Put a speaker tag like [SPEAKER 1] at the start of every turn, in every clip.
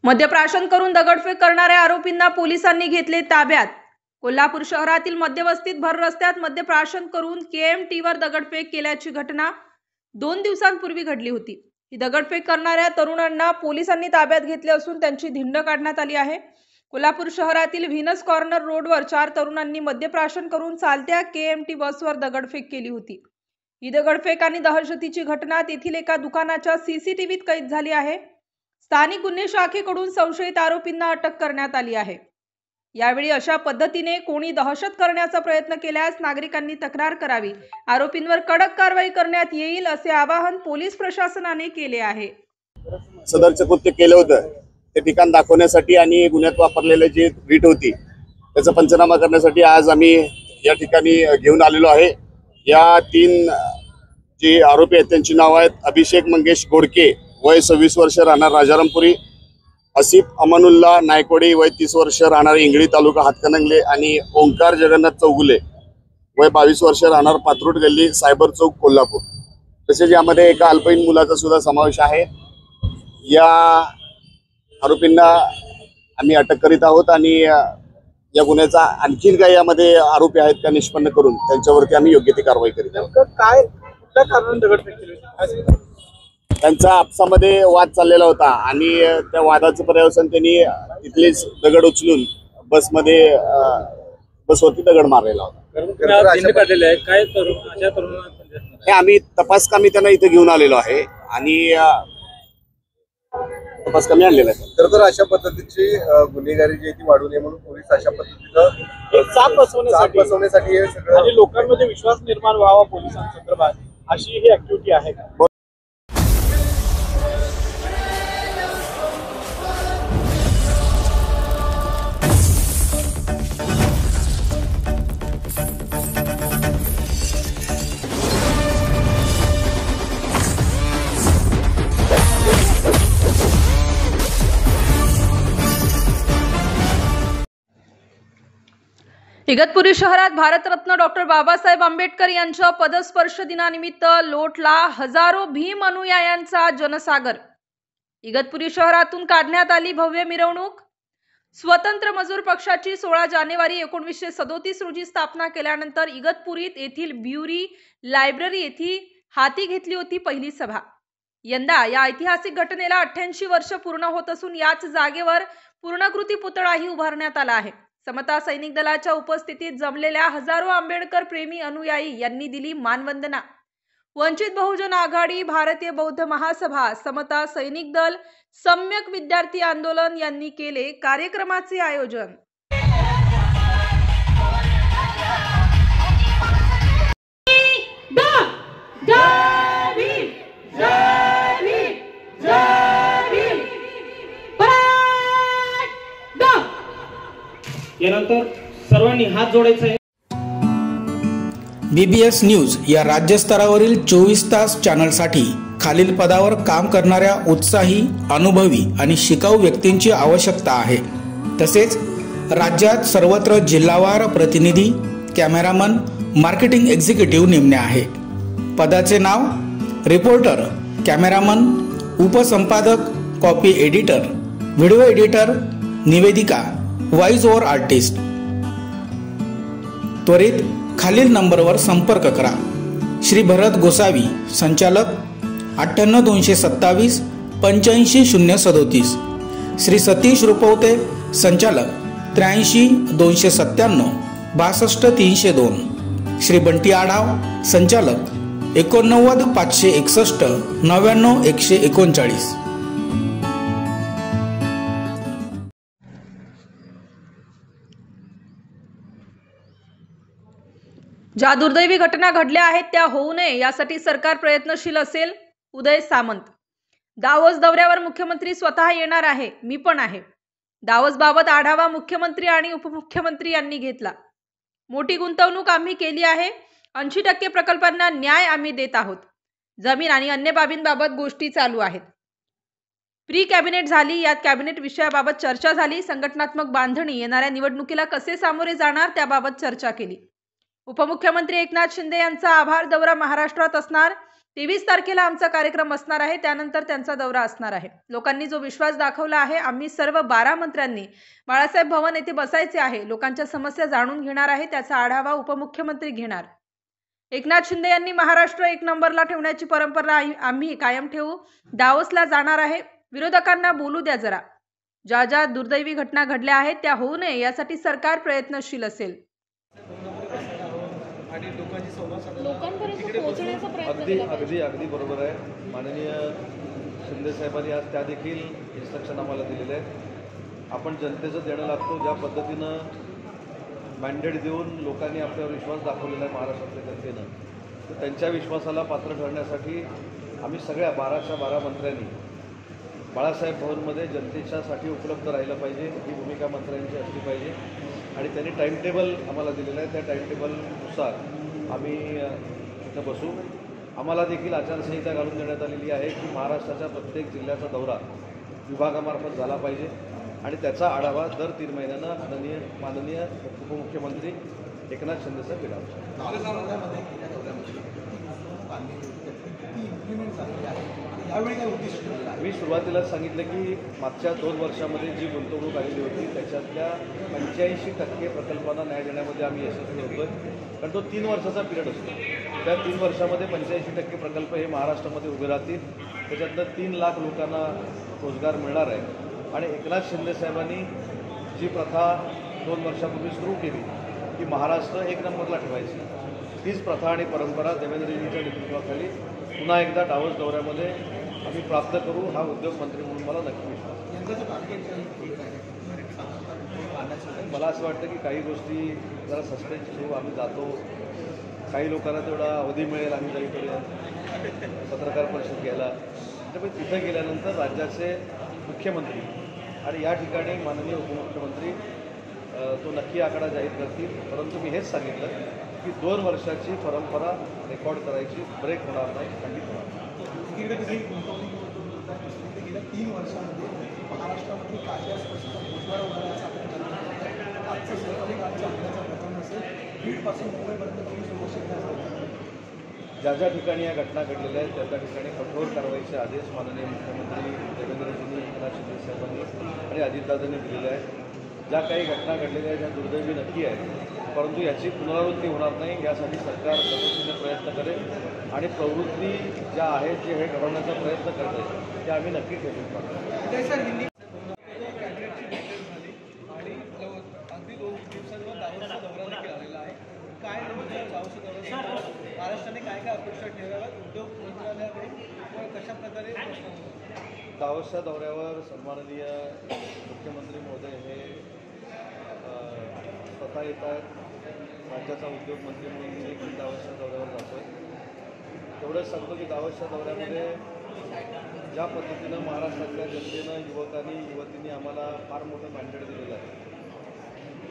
[SPEAKER 1] मद्यप्राशन करून दगडफेक करणाऱ्या आरोपींना पोलिसांनी घेतले ताब्यात। कोल्हापूर शहरातील मध्यवस्तीत भर रस्त्यात मद्यप्राशन करून केएमटीवर दगडफेक केल्याची घटना 2 दिवसांपूर्वी घडली होती। ही दगडफेक करणाऱ्या तरुणांना पोलिसांनी ताब्यात घेतले असून त्यांची धिंड काढण्यात आली आहे। कोल्हापूर शहरातील व्हीनस कॉर्नर रोडवर 4 तरुणांनी मद्यप्राशन करून चालत्या केएमटी बसवर दगडफेक केली होती। ही दगडफेक आणि दहशतीची घटना तेथील एका दुकानाच्या सीसीटीव्हीत कैद झाली आहे। स्थानिक गुन्हे शाखेकडून संशयित आरोपींना अटक करण्यात आली आहे। यावेळी अशा पद्धतीने कोणी दहशत करण्याचा प्रयत्न केल्यास नागरिकांनी तक्रार करावी, आरोपींवर कडक कारवाई करण्यात येईल असे आवाहन पोलीस प्रशासनाने केले आहे।
[SPEAKER 2] सदरचे कृत्य केले होतं ते ठिकाण दाखवण्यासाठी आणि गुन्ह्यात वापरलेले जे रीट होती त्याचा पंचनामा करण्यासाठी आज आम्ही या ठिकाणी घेऊन आलेलो आहे। या 3 जे आरोपी आहेत त्यांची नावे आहेत अभिषेक मंगेश गोडके वय 26 वर्ष राहणार राजारामपुरी, आसिफ अमानुल्ला नायकोडी वय 30 वर्ष राहणार इंगळी तालुका हातकणंगले आणि ओंकार जगन्नाथ चौगुले वय 22 वर्ष राहणार पात्रूट गल्ली सायबर चौक कोल्हापूर। तसेच यामध्ये एका अल्पवयीन मुलाचा सुद्धा समावेश आहे। या आरोपींना आम्ही अटक करीत आहोत आणि या गुन्ह्याचा आणखीन काही यामध्ये आरोपी आहेत का निष्पन्न करून त्यांच्यावरती आम्ही योग्य ती कारवाई करीत आहोत।
[SPEAKER 3] काय कुठल्या कारणाने दगडफेक केली?
[SPEAKER 2] त्यांचा आपसामध्ये वाद चाललेला होता आणि त्या वादाचं पर्यवसन त्यांनी तिथलेच दगड उचलून बसवरती दगड मारलेला होता। हे आम्ही तपास कामी त्यांना इथे घेऊन आलेलो आहे आणि तपास कामी आणलेला आहे।
[SPEAKER 3] तर अशा पद्धतीची गुन्हेगारी जी ती वाढू नये म्हणून पोलीस अशा पद्धतीचं चाप बसवण्यासाठी हे सगळं आणि लोकांमध्ये विश्वास निर्माण व्हावा पोलिसांसंदर्भात अशी ही ऍक्टिव्हिटी आहे।
[SPEAKER 1] इगतपुरी शहरात भारतरत्न डॉक्टर बाबासाहेब आंबेडकर यांच्या पदस्पर्श दिनानिमित्त लोटला हजारो भीम अनुयायांचा जनसागर। इगतपुरी शहरातून काढण्यात आली भव्य मिरवणूक। स्वतंत्र मजूर पक्षाची 16 जानेवारी 1937 रोजी स्थापना केल्यानंतर इगतपुरीत येथील ब्युरी लायब्ररी येथे हाती घेतली होती पहिली सभा। यंदा या ऐतिहासिक घटनेला 88 वर्ष पूर्ण होत असून याच जागेवर पूर्णाकृती पुतळाही उभारण्यात आला आहे। समता सैनिक दलाच्या उपस्थितीत जमलेल्या हजारो आंबेडकर प्रेमी अनुयायी यांनी दिली मानवंदना। वंचित बहुजन आघाडी, भारतीय बौद्ध महासभा, समता सैनिक दल, सम्यक विद्यार्थी आंदोलन यांनी केले कार्यक्रमाचे आयोजन।
[SPEAKER 4] यानंतर सर्वांनी हात जोडायचे आहे।
[SPEAKER 5] BBS न्यूज या राज्यस्तरावरील 24 तास चॅनलसाठी खालील पदावर काम करणाऱ्या उत्साही, अनुभवी आणि शिकाऊ व्यक्तींची आवश्यकता आहे। तसेच राज्यात सर्वत्र जिल्हावार प्रतिनिधी, कॅमेरामन, मार्केटिंग एक्झिक्युटिव्ह नेमणे आहे। पदाचे नाव रिपोर्टर, कॅमेरामन, उपसंपादक, कॉपी एडिटर, व्हिडिओ एडिटर, निवेदिका, व्हॉइस ओव्हर आर्टिस्ट। त्वरित खालील नंबरवर संपर्क करा। श्री भरत गोसावी, संचालक 98 227 85 037। श्री सतीश रुपवते, संचालक 83 297 62 302। श्री बंटी आढाव, संचालक 89 561 99 139।
[SPEAKER 1] ज्या दुर्दैवी घटना घडल्या आहेत त्या होऊ नये यासाठी सरकार प्रयत्नशील असेल। उदय सामंत। दावोस दौऱ्यावर मुख्यमंत्री स्वतः येणार आहे, मी पण आहे। दावोस बाबत आढावा मुख्यमंत्री आणि उपमुख्यमंत्री यांनी घेतला। मोठी गुंतवणूक आम्ही केली आहे। 80% प्रकल्पांना न्याय आम्ही देत आहोत। जमीन आणि अन्य बाबींबाबत गोष्टी चालू आहेत। प्री कॅबिनेट झाली, यात कॅबिनेट विषयाबाबत चर्चा झाली। संघटनात्मक बांधणी, येणाऱ्या निवडणुकीला कसे सामोरे जाणार त्याबाबत चर्चा केली। उपमुख्यमंत्री एकनाथ शिंदे यांचा आभार दौरा महाराष्ट्रात असणार, 23 तारखेला आमचा कार्यक्रम असणार आहे, त्यानंतर त्यांचा दौरा असणार आहे. लोकांनी जो विश्वास दाखवला आहे, आम्ही सर्व 12 मंत्र्यांनी बाळासाहेब भवन येथे बसायचे आहे, लोकांच्या समस्या जाणून घेणार आहे, त्याचा आढावा उपमुख्यमंत्री घेणार. एकनाथ शिंदे यांनी महाराष्ट्र एक नंबरला ठेवण्याची परंपरा आम्ही कायम ठेवू. दावोसला जाणार आहे. विरोधकांना बोलू द्या जरा. ज्या ज्या दुर्दैवी घटना घडल्या आहेत त्या होऊ नये यासाठी सरकार प्रयत्नशील असेल.
[SPEAKER 3] आणि लोकांची संवाद
[SPEAKER 6] लोकांपर्यंत पोहोचण्याचा प्रयत्न
[SPEAKER 7] अगदी
[SPEAKER 6] केला पाहिजे.
[SPEAKER 7] अगदी अगदी बरोबर आहे. माननीय शिंदे साहेबांनी आज त्या देखील इन्स्ट्रक्शन आम्हाला दिलेले आहेत. आपण जनतेचं देणं लागतो, ज्या पद्धतीनं मॅन्डेट देऊन लोकांनी आपल्यावर विश्वास दाखवलेला आहे महाराष्ट्रातल्या जनतेनं, तर त्यांच्या विश्वासाला पात्र ठरण्यासाठी आम्ही सगळ्या 12च्या 12 मंत्र्यांनी बाळासाहेब भवनमध्ये जनतेच्यासाठी उपलब्ध राहिलं पाहिजे, ही भूमिका मंत्र्यांची असली पाहिजे. आणि त्यांनी टाईमटेबल आम्हाला दिलेलं आहे, त्या टाईमटेबलनुसार आम्ही तिथं बसू. आम्हाला देखील आचारसंहिता घालून देण्यात आलेली आहे की महाराष्ट्राच्या प्रत्येक जिल्ह्याचा दौरा विभागामार्फत झाला पाहिजे आणि त्याचा आढावा दर 3 महिन्यानं माननीय उपमुख्यमंत्री एकनाथ शिंदे साहेब घेणार. मी सुरुवातीलाच सांगितलं की मागच्या 2 वर्षामध्ये जी गुंतवणूक आलेली होती त्याच्यातल्या 85% प्रकल्पांना न्याय देण्यामध्ये आम्ही यशस्वी होतो आहे. कारण तो 3 वर्षाचा पिरियड असतो. त्या 3 वर्षामध्ये 85% प्रकल्प हे महाराष्ट्रामध्ये उभे राहतील. त्याच्यातनं 3 लाख लोकांना रोजगार मिळणार आहे. आणि एकनाथ शिंदे साहेबांनी जी प्रथा 2 वर्षापूर्वी सुरू केली की महाराष्ट्र एक नंबरला ठेवायची, तीच प्रथा आणि परंपरा देवेंद्रजींच्या नेतृत्वाखाली पुन्हा एकदा डावस दौऱ्यामध्ये आम्ही प्राप्त करू, हा उद्योगमंत्री म्हणून मला नक्की विश्वास. मला असं वाटतं की काही गोष्टी जरा सस्पेन्स ठेवू, आम्ही जातो, काही लोकांना तेवढा अवधी मिळेल आम्ही जाई करूया पत्रकार परिषद घ्यायला. त्यामुळे तिथं गेल्यानंतर राज्याचे मुख्यमंत्री आणि या ठिकाणी माननीय उपमुख्यमंत्री तो नक्की आकडा जाहीर करतील. परंतु मी हेच सांगितलं की 2 वर्षाची परंपरा रेकॉर्ड करायची, ब्रेक होणार नाही, खंडित होणार नाही.
[SPEAKER 8] गेल्या 3 वर्षामध्ये महाराष्ट्रामध्ये कायद्यास्पष्ट रोजगार उभारण्याचा आपण आजचं सर्वाधिक आजच्या हल्ल्याचा प्रकरण असेल, बीडपासून मुंबईपर्यंत काही सुरक्षित नाही.
[SPEAKER 7] ज्या ज्या ठिकाणी या घटना घडलेल्या आहेत त्या त्या ठिकाणी कठोर कारवाईचे आदेश माननीय मुख्यमंत्री देवेंद्रजींनी, एकनाथ शिंदे साहेबांनी आणि अजितदादांनी दिलेले आहेत. ज्या काही घटना घडलेल्या आहेत ह्या दुर्दैवी नक्की आहेत, परंतु याची पुनरावृत्ती होणार नाही यासाठी सरकार पद्धतीने प्रयत्न करेल आणि प्रवृत्ती ज्या आहेत जे हे घडवण्याचा प्रयत्न करते ते आम्ही नक्की ठेवून पाहतो.
[SPEAKER 3] अगदी 2 दिवसांवर दावोसचा दौरा देखील आलेला आहे. काय दावोसचा दौरा महाराष्ट्राने काय काय अपेक्षा ठेवाव्यात उद्योग मंत्रालयाकडे, कशा प्रकारे
[SPEAKER 7] दावोसच्या दौऱ्यावर सन्माननीय मुख्यमंत्री महोदय हे स्वतः येत आहेत. राज्याचा उद्योगमंत्री म्हणून मी देखील दावोसच्या दौऱ्यावर जातो आहे. तेवढंच सांगतो की दावोसच्या दौऱ्यामध्ये ज्या पद्धतीनं महाराष्ट्रातल्या जनतेनं, युवकांनी, युवतींनी आम्हाला फार मोठं मॅन्डेट दिलेलं आहे.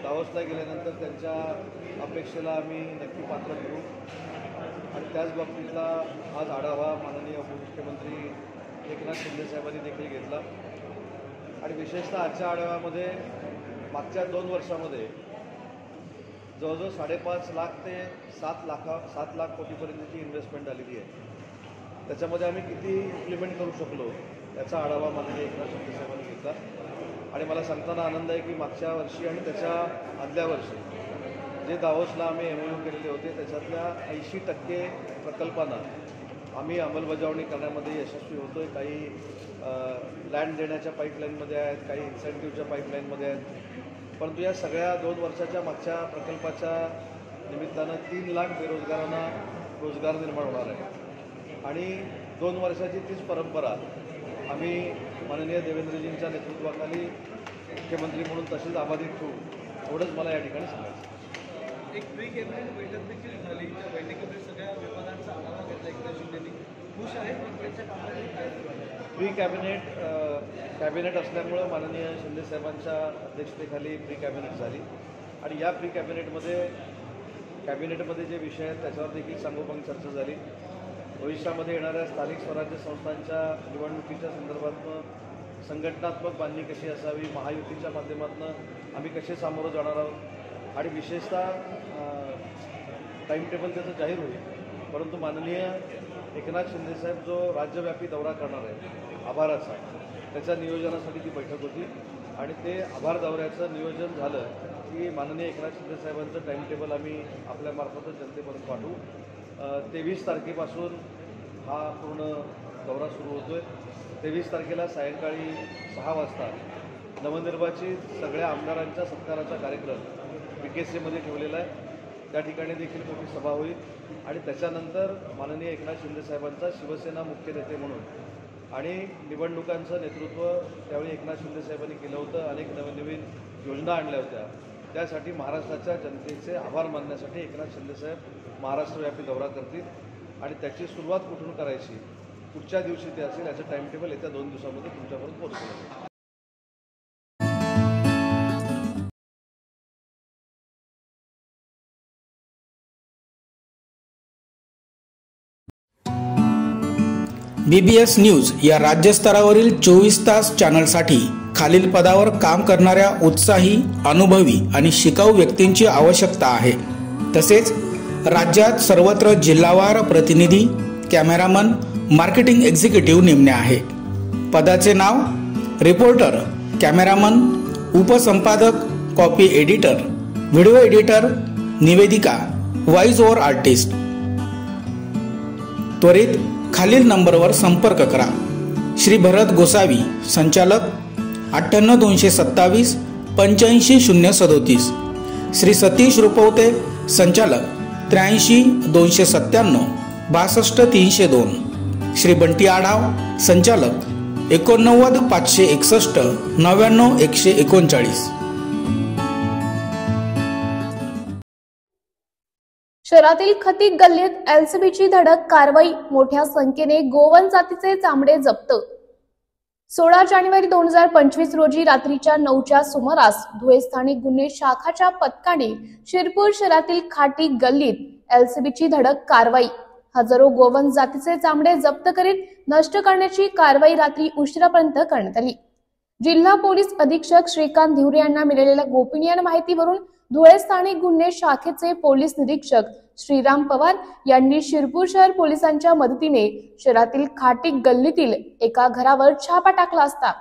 [SPEAKER 7] दावोसला गेल्यानंतर त्यांच्या अपेक्षेला आम्ही नक्की पात्र करू आणि त्याच बाबतीतला आज आढावा माननीय उपमुख्यमंत्री एकनाथ शिंदे साहेबांनी देखील घेतला. आणि विशेषतः आजच्या आढाव्यामध्ये मागच्या 2 वर्षामध्ये जवळजवळ 5.5 लाख ते 7 लाख कोटीपर्यंतची इन्व्हेस्टमेंट आलेली आहे. त्याच्यामध्ये आम्ही किती इम्प्लिमेंट करू शकलो याचा आढावा माननीय एकनाथ शिंदे साहेबांनी घेतला. आणि मला सांगताना आनंद आहे की मागच्या वर्षी आणि त्याच्या आदल्या वर्षी जे दावोसला आम्ही MOU केलेले होते त्याच्यातल्या 80% प्रकल्पांना आम्ही अंमलबजावणी करण्यामध्ये यशस्वी होतो आहे. काही लँड देण्याच्या पाईपलाईनमध्ये आहेत, काही इन्सेंटिव्हच्या पाईपलाईनमध्ये आहेत. परंतु या सगळ्या 2 वर्षाच्या मागच्या प्रकल्पाच्या निमित्तानं 3 लाख बेरोजगारांना रोजगार निर्माण होणार आहे. आणि 2 वर्षाची तीच परंपरा आम्ही माननीय देवेंद्रजींच्या नेतृत्वाखाली मुख्यमंत्री म्हणून तशीच अबाधित ठेवू, एवढंच मला या ठिकाणी सांगायचं.
[SPEAKER 3] एक प्री कॅबिनेट बैठक देखील झाली. त्या बैठकीमध्ये सगळ्या विभागांचा आढावा घेतला एकनाथ शिंदेंनी. खुश आहे मंत्र्यांच्या कामाने काय
[SPEAKER 7] प्री कॅबिनेट असल्यामुळं माननीय शिंदे साहेबांच्या अध्यक्षतेखाली प्री कॅबिनेट झाली आणि या प्री कॅबिनेटमध्ये जे विषय आहेत त्याच्यावर देखील सांगोपांग चर्चा झाली. भविष्यामध्ये येणाऱ्या स्थानिक स्वराज्य संस्थांच्या निवडणुकीच्या संदर्भातनं संघटनात्मक बांधणी कशी असावी, महायुतीच्या माध्यमातून आम्ही कसे सामोरं जाणार आहोत आणि विशेषतः टाईम टेबल त्याचं जाहीर होईल, परंतु माननीय एकनाथ शिंदेसाहेब जो राज्यव्यापी दौरा करणार आहे आभाराचा, त्याच्या नियोजनासाठी ती बैठक होती आणि ते आभार दौऱ्याचं नियोजन झालं की माननीय एकनाथ शिंदेसाहेबांचं टाईम टेबल आम्ही आपल्यामार्फतच जनतेपर्यंत पाठवू. 23 तारखेपासून हा पूर्ण दौरा सुरू होतो आहे. 23 तारखेला सायंकाळी 6 वाजता नवनिर्वाचित सगळ्या आमदारांच्या सत्काराचा कार्यक्रम BKC ठेवलेला आहे. त्या ठिकाणी देखील मोठी सभा होईल आणि त्याच्यानंतर माननीय एकनाथ शिंदेसाहेबांचा शिवसेना मुख्य नेते म्हणून आणि निवडणुकांचं नेतृत्व त्यावेळी एकनाथ शिंदेसाहेबांनी केलं होतं. अनेक नवनवीन योजना आणल्या होत्या. त्यासाठी महाराष्ट्राच्या जनतेचे आभार मानण्यासाठी एकनाथ शिंदेसाहेब महाराष्ट्रव्यापी दौरा करतील आणि त्याची सुरुवात कुठून करायची, कुठच्या दिवशी ते असेल याचं टाईम टेबल येत्या 2 दिवसामध्ये तुमच्यापर्यंत पोहोचेल.
[SPEAKER 5] BBS न्यूज या राज्यस्तरावरील 24 तास चॅनलसाठी खालील पदावर काम करणाऱ्या उत्साही, अनुभवी आणि शिकाऊ व्यक्तींची आवश्यकता आहे. तसेच राज्यात सर्वत्र जिल्हावार प्रतिनिधी, कॅमेरामन, मार्केटिंग एक्झिक्युटिव्ह नेमणे आहे. पदाचे नाव: रिपोर्टर, कॅमेरामन, उपसंपादक, कॉपी एडिटर, व्हिडिओ एडिटर, निवेदिका, व्हॉइस ओव्हर आर्टिस्ट. त्वरित खालील नंबरवर संपर्क करा. श्री भरत गोसावी, संचालक, 98 227 85 037. श्री सतीश रुपवते, संचालक, 83 297 62 302. श्री बंटी आढाव, संचालक, 89 561 99 139.
[SPEAKER 6] शहरातील खतीक गल्लीत एलसीबीची धडक कारवाई. मोठ्या संख्येने गोवन जातीचे चामडे जप्त. 16 जानेवारी 2025 रोजी रात्रीच्या 9च्या सुमारास धुळे स्थानिक गुन्हे शाखाच्या पथकाने शिरपूर शहरातील खाटी गल्लीत एलसीबीची धडक कारवाई. हजारो गोवन जातीचे चामडे जप्त करीत नष्ट करण्याची कारवाई रात्री उशिरापर्यंत करण्यात आली. जिल्हा पोलीस अधीक्षक श्रीकांत धिवरे यांना मिळालेल्या गोपनीय माहितीवरून धुळे स्थानिक गुन्हे शाखेचे पोलीस निरीक्षक श्रीराम पवार यांनी शिरपूर शहर पोलिसांच्या मदतीने शहरातील खाटी गल्लीतील एका घरावर छापा टाकला असता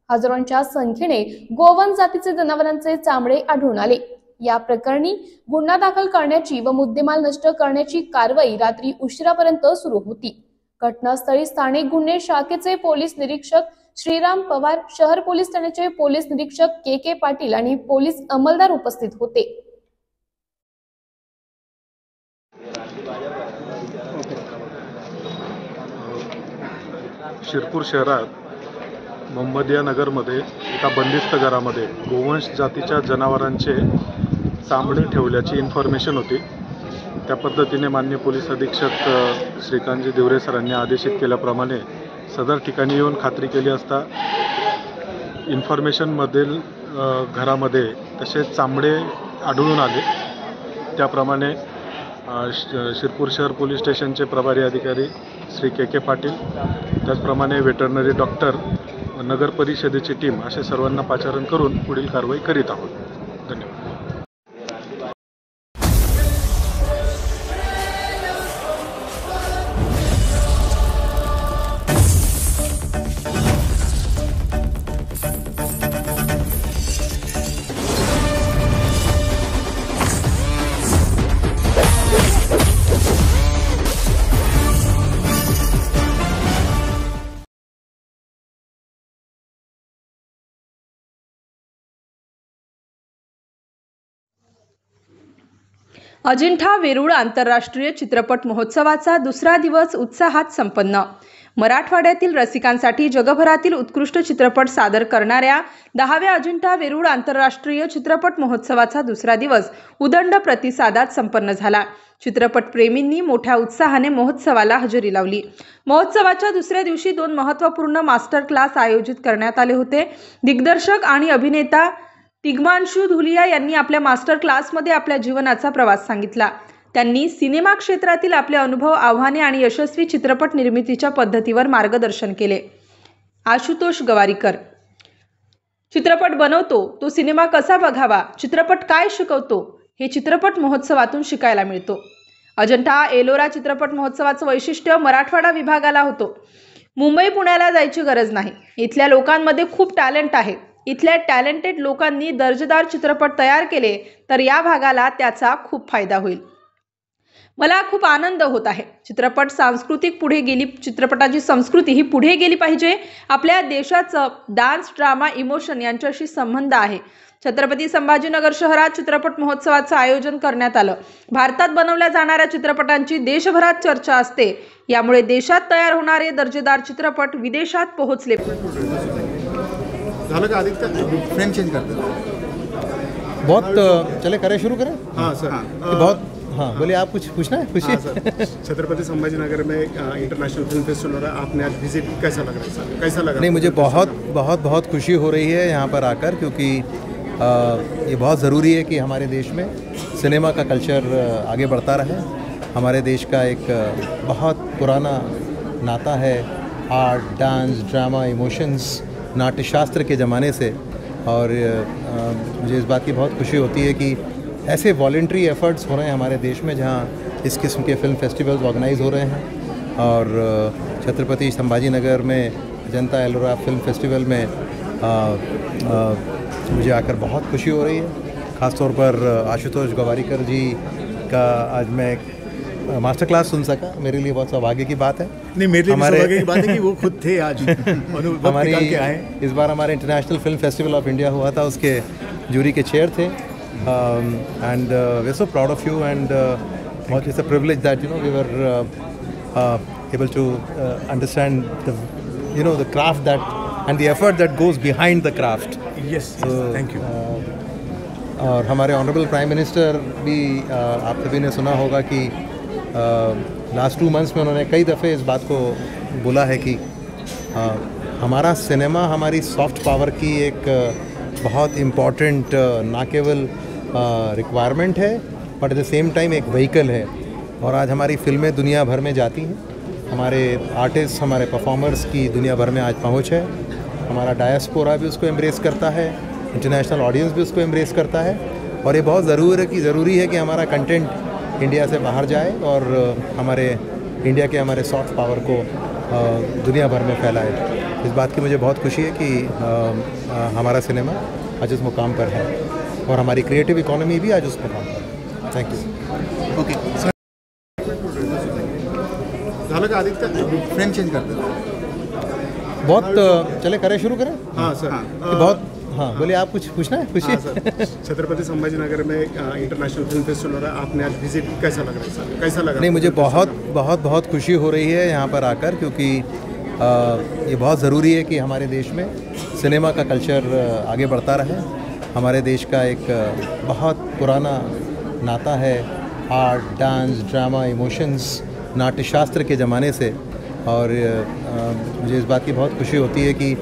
[SPEAKER 6] हजारोंच्या संख्येने गोवन जातीचे जनावरांचे चामडे आढळून आले. या प्रकरणी गुन्हा दाखल करण्याची व मुद्देमाल नष्ट करण्याची कारवाई रात्री उशिरापर्यंत सुरू होती. घटनास्थळी स्थानिक गुन्हे शाखेचे पोलीस निरीक्षक श्रीराम पवार, शहर पोलीस ठाण्याचे पोलीस निरीक्षक के पाटील आणि पोलीस अंमलदार उपस्थित होते.
[SPEAKER 3] शिरपूर शहरात मोहम्मदिया नगरमध्ये एका बंदिस्त घरामध्ये गोवंश जातीच्या जनावरांचे चामडे ठेवल्याची इन्फॉर्मेशन होती. त्या पद्धतीने माननीय पोलीस अधीक्षक श्रीकांतजी धिवरे सरांनी आदेशित केल्याप्रमाणे सदर ठिकाणी येऊन खात्री केली असता इन्फॉर्मेशनमधील घरामध्ये तसे चामडे आढळून आले. त्याप्रमाणे शिरपूर शहर पोलीस स्टेशनचे प्रभारी अधिकारी श्री के पाटील, त्याचप्रमाणे वेटरनरी डॉक्टर, नगर परिषदेची टीम असे सर्वांना पाचारण करून पुढील कारवाई करीत आहोत. धन्यवाद.
[SPEAKER 1] अजिंठा वेरूळ आंतरराष्ट्रीय चित्रपट महोत्सवाचा दुसरा दिवस उत्साहात संपन्न. मराठवाड्यातील रसिकांसाठी जगभरातील उत्कृष्ट चित्रपट सादर करणाऱ्या 10व्या अजिंठा वेरूळ आंतरराष्ट्रीय चित्रपट महोत्सवाचा दुसरा दिवस उदंड प्रतिसादात संपन्न झाला. चित्रपटप्रेमींनी मोठ्या उत्साहाने महोत्सवाला हजेरी लावली. महोत्सवाच्या दुसऱ्या दिवशी 2 महत्त्वपूर्ण मास्टर क्लास आयोजित करण्यात आले होते. दिग्दर्शक आणि अभिनेता तिग्मांशू धुलिया यांनी आपल्या मास्टर क्लासमध्ये आपल्या जीवनाचा प्रवास सांगितला. त्यांनी सिनेमा क्षेत्रातील आपले अनुभव, आव्हाने आणि यशस्वी चित्रपट निर्मितीच्या पद्धतीवर मार्गदर्शन केले. आशुतोष गवारीकर: चित्रपट बनवतो तो सिनेमा कसा बघावा, चित्रपट काय शिकवतो हे चित्रपट महोत्सवातून शिकायला मिळतो. अजंठा एलोरा चित्रपट महोत्सवाचं वैशिष्ट्य मराठवाडा विभागाला होतं. मुंबई पुण्याला जायची गरज नाही. इथल्या लोकांमध्ये खूप टॅलेंट आहे. इथल्या टॅलेंटेड लोकांनी दर्जेदार चित्रपट तयार केले तर या भागाला त्याचा खूप फायदा होईल. मला खूप आनंद होत आहे. चित्रपट सांस्कृतिक पुढे गेली, चित्रपटाची संस्कृती ही पुढे गेली पाहिजे. आपल्या देशाचं डान्स, ड्रामा, इमोशन यांच्याशी संबंध आहे. छत्रपती संभाजीनगर शहरात चित्रपट महोत्सवाचं आयोजन करण्यात आलं. भारतात बनवल्या जाणाऱ्या चित्रपटांची देशभरात चर्चा असते. यामुळे देशात तयार होणारे दर्जेदार चित्रपट विदेशात पोहोचले.
[SPEAKER 9] झालं का आदित्य?
[SPEAKER 10] फ्रेम चेंज करते बहुत चले करें शुरू करें.
[SPEAKER 9] हाँ सर.
[SPEAKER 10] बहुत हाँ बोलिए, आप कुछ पूछना है? पूछिए.
[SPEAKER 9] छत्रपति संभाजीनगर में इंटरनेशनल फिल्म फेस्टिवल हो रहा है, आपने आज विजिट, कैसा लग रहा है सर? कैसा लगा?
[SPEAKER 10] नहीं, मुझे बहुत खुशी हो रही है यहाँ पर आकर, क्योंकि ये बहुत ज़रूरी है कि हमारे देश में सिनेमा का कल्चर आगे बढ़ता रहे. हमारे देश का एक बहुत पुराना नाता है आर्ट, डांस, ड्रामा, इमोशंस, नाट्यशास्त्र के ज़माने से. और मुझे इस बात की बहुत खुशी होती है कि ऐसे वॉलेंट्री एफर्ट्स हो रहे हैं हमारे देश में, जहाँ इस किस्म के फिल्म फेस्टिवल्स ऑर्गेनाइज हो रहे हैं. और छत्रपति संभाजीनगर में जनता एलोरा फिल्म फेस्टिवल में मुझे आकर बहुत खुशी हो रही है. ख़ासतौर पर आशुतोष गवारीकर जी का आज मैं एक मास्टर क्लास सुन सका, मेरे लिए बहुत सौभाग्य की बात है.
[SPEAKER 9] नहीं, मेरे लिए सौभाग्य की बात है कि वो खुद थे आज.
[SPEAKER 10] हमारी इस बार हमारे international film festival of India हुआ था, उसके जूरी के चेयर थे. And we're so proud of you, and it's a privilege that we were able to understand the craft that and the effort that goes behind the craft.
[SPEAKER 9] Yes,
[SPEAKER 10] so
[SPEAKER 9] thank you.
[SPEAKER 10] और हमारे honourable prime minister भी आप सभी ने सुना होगा कि last 2 months में उन्होंने कई दफ़े इस बात को बोला है कि हमारा सिनेमा हमारी सॉफ्ट पावर की एक बहुत इम्पॉर्टेंट ना केवल रिक्वायरमेंट है, but at the same time एक व्हीकल है. और आज हमारी फिल्में दुनिया भर में जाती हैं. हमारे आर्टिस्ट, हमारे परफॉर्मर्स की दुनिया भर में आज पहुंच है. हमारा डायस्पोरा भी उसको एम्ब्रेस करता है, इंटरनेशनल ऑडियंस भी उसको एम्ब्रेस करता है. और ये बहुत ज़रूरी है कि हमारा कंटेंट इंडिया से बाहर जाए और हमारे इंडिया के हमारे सॉफ्ट पावर को दुनिया भर में फैलाए. इस बात की मुझे बहुत खुशी है कि हमारा सिनेमा आज उस मुकाम पर है और हमारी क्रिएटिव इकोनॉमी भी आज उस मुकाम पर है. Thank you.
[SPEAKER 9] Okay sir. झालं का आदित्य?
[SPEAKER 10] फ्रेम चेंज करते बहुत चले करें शुरू करें.
[SPEAKER 9] हाँ सर.
[SPEAKER 10] बहुत हाँ बोलिए, आप कुछ पूछना है? पूछिए.
[SPEAKER 9] छत्रपति संभाजीनगर में इंटरनेशनल फिल्म फेस्टिवल हो रहा है, आपने आज विजिट, कैसा लग रहा है सर? कैसा लगा?
[SPEAKER 10] नहीं, मुझे बहुत खुशी हो रही है यहाँ पर आकर, क्योंकि ये बहुत ज़रूरी है कि हमारे देश में सिनेमा का कल्चर आगे बढ़ता रहे. हमारे देश का एक बहुत पुराना नाता है आर्ट, डांस, ड्रामा, इमोशंस, नाट्यशास्त्र के ज़माने से. और मुझे इस बात की बहुत खुशी होती है कि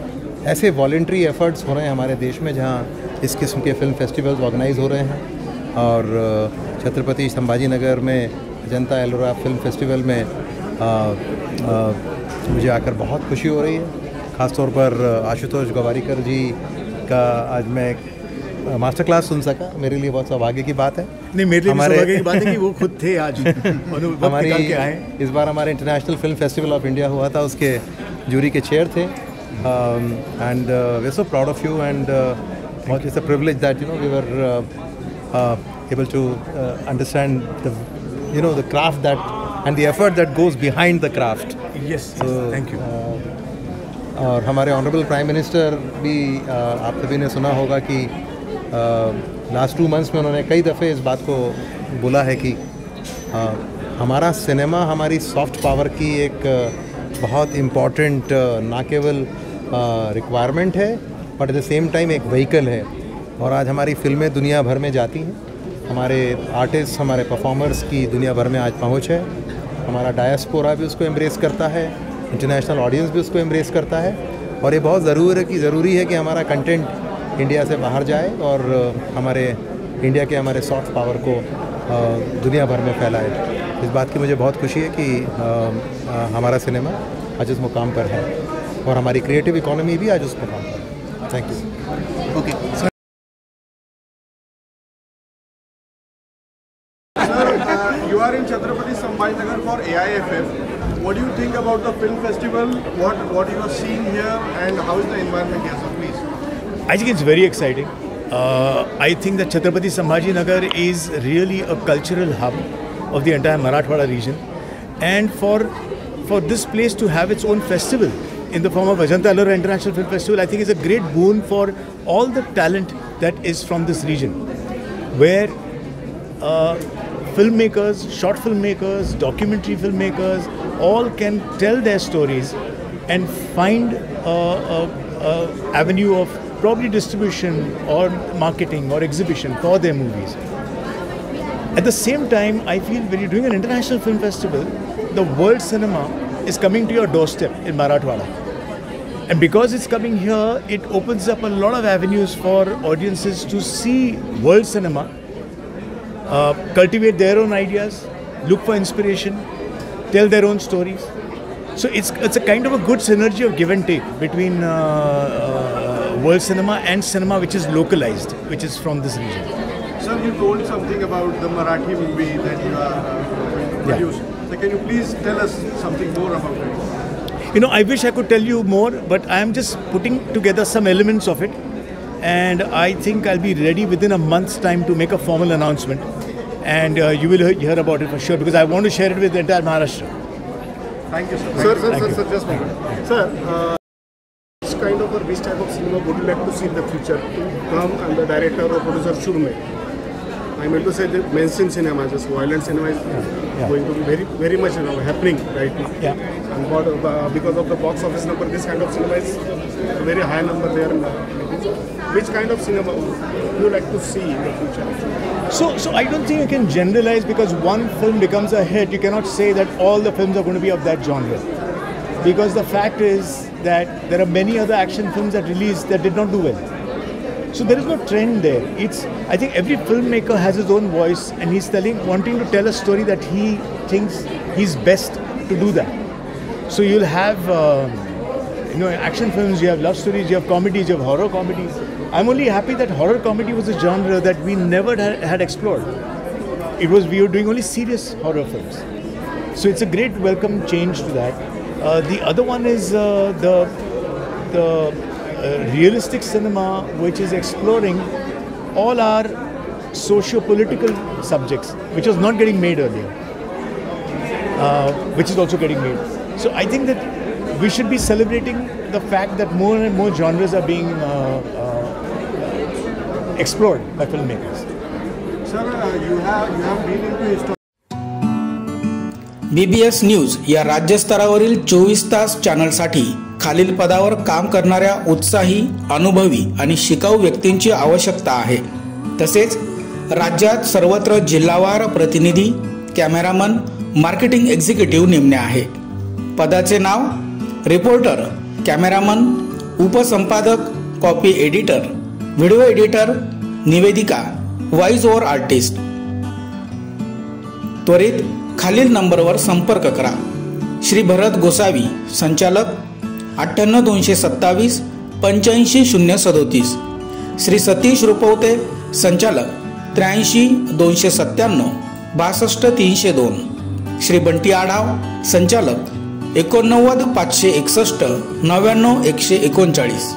[SPEAKER 10] ऐसे वॉलेंट्री एफर्ट्स हो रहे हैं हमारे देश में, जहाँ इस किस्म के फिल्म फेस्टिवल्स ऑर्गेनाइज हो रहे हैं. और छत्रपति संभाजीनगर में जनता एलोरा फिल्म फेस्टिवल में मुझे आकर बहुत खुशी हो रही है. ख़ासतौर पर आशुतोष गवारीकर जी का आज मैं एक मास्टर क्लास सुन सका, मेरे लिए बहुत सौभाग्य की बात है.
[SPEAKER 9] नहीं, मेरे लिए सौभाग्य की बात है कि वो खुद थे आज.
[SPEAKER 10] हमारी इस बार हमारे international film festival of India हुआ था, उसके जूरी के चेयर थे. And we're so proud of you, and it's a privilege that we were able to understand the craft that and the effort that goes behind the craft.
[SPEAKER 9] Yes,
[SPEAKER 10] so
[SPEAKER 9] thank you.
[SPEAKER 10] और हमारे honourable prime minister भी आप सभी ने सुना होगा कि last 2 months में उन्होंने कई दफ़े इस बात को बोला है कि हमारा सिनेमा हमारी सॉफ्ट पावर की एक बहुत इम्पॉर्टेंट ना केवल रिक्वायरमेंट है, but at the same time एक व्हीकल है. और आज हमारी फिल्में दुनिया भर में जाती हैं. हमारे आर्टिस्ट, हमारे परफॉर्मर्स की दुनिया भर में आज पहुंच है. हमारा डायस्पोरा भी उसको एम्ब्रेस करता है, इंटरनेशनल ऑडियंस भी उसको एम्ब्रेस करता है. और ये बहुत ज़रूरी है कि हमारा कंटेंट इंडिया से बाहर जाए और हमारे इंडिया के हमारे सॉफ्ट पावर को दुनिया भर में फैलाए. इस बात की मुझे बहुत खुशी है कि हमारा सिनेमा आज उस मुकाम पर है और हमारी क्रिएटिव इकोनॉमी भी आज उस मुकाम पर है. Thank you.
[SPEAKER 9] Okay sir. You are in Chhatrapati Sambhajinagar for AIFF. What do you think about the film festival? What you are seeing here, and how is the environment here? So please.
[SPEAKER 11] I think it's very exciting. I think that Chhatrapati Sambhajinagar is really a cultural hub of the entire Marathwada region, and for this place to have its own festival in the form of Ajanta Ellora International Film Festival, I think is a great boon for all the talent that is from this region, where filmmakers, short filmmakers, documentary filmmakers, all can tell their stories and find a avenue of probably distribution or marketing or exhibition for their movies. At the same time, I feel when you're doing an international film festival, the world cinema is coming to your doorstep in Marathwada. And because it's coming here, it opens up a lot of avenues for audiences to see world cinema, cultivate their own ideas, look for inspiration, tell their own stories. So it's a kind of a good synergy of give and take between world cinema and cinema which is localized, which is from this region.
[SPEAKER 9] Sir, you told something about the Marathi movie that you are going to produce. So can you please tell us something more about it?
[SPEAKER 11] You know, I wish I could tell you more, but I am just putting together some elements of it, and I think I'll be ready within a month's time to make a formal announcement, and you will hear about it for sure, because I want to share it with the entire Maharashtra.
[SPEAKER 9] Thank you, sir. Sir, just a moment. Sir, which kind of or which type of cinema would you like to see in the future to come, and the director or producer should make? I meant to say the mainstream cinema, just violent cinema is going to be very much happening right now.
[SPEAKER 11] Yeah.
[SPEAKER 9] And because of the box office number, this kind of cinema is a very high number there. Which kind of cinema would you like to see in the future?
[SPEAKER 11] So I don't think you can generalize, because one film becomes a hit. You cannot say that all the films are going to be of that genre, because the fact is that there are many other action films that released that did not do well. So there is no trend there. I think every filmmaker has his own voice, and he's wanting to tell a story that he thinks he's best to do that. So you'll have action films, you have love stories, you have comedies, you have horror comedies. I'm only happy that horror comedy was a genre that we never had explored. We were doing only serious horror films. So it's a great welcome change to that. The other one is the realistic cinema, which is exploring all our socio-political subjects, which was not getting made earlier, which is also getting made. So I think that we should be celebrating the fact that more and more genres are being explored by filmmakers.
[SPEAKER 9] Sir, you have been into history.
[SPEAKER 5] BBS news या राज्यस्तरावरील 24 तास चॅनलसाठी खालील पदावर काम करणाऱ्या उत्साही, अनुभवी आणि शिकाऊ व्यक्तींची आवश्यकता आहे. तसेच राज्यात सर्वत्र जिल्हावार प्रतिनिधी, कॅमेरामन, मार्केटिंग एक्झिक्युटिव्ह नेमणे आहे. पदाचे नाव: रिपोर्टर, कॅमेरामन, उपसंपादक, कॉपी एडिटर, व्हिडिओ एडिटर, निवेदिका, व्हॉइस ओव्हर आर्टिस्ट. त्वरित खालील नंबरवर संपर्क करा. श्री भरत गोसावी, संचालक, 98 227 85 037. श्री सतीश रुपवते, संचालक, 83 297 62 302. श्री बंटी आढाव, संचालक, 89 561 99 139.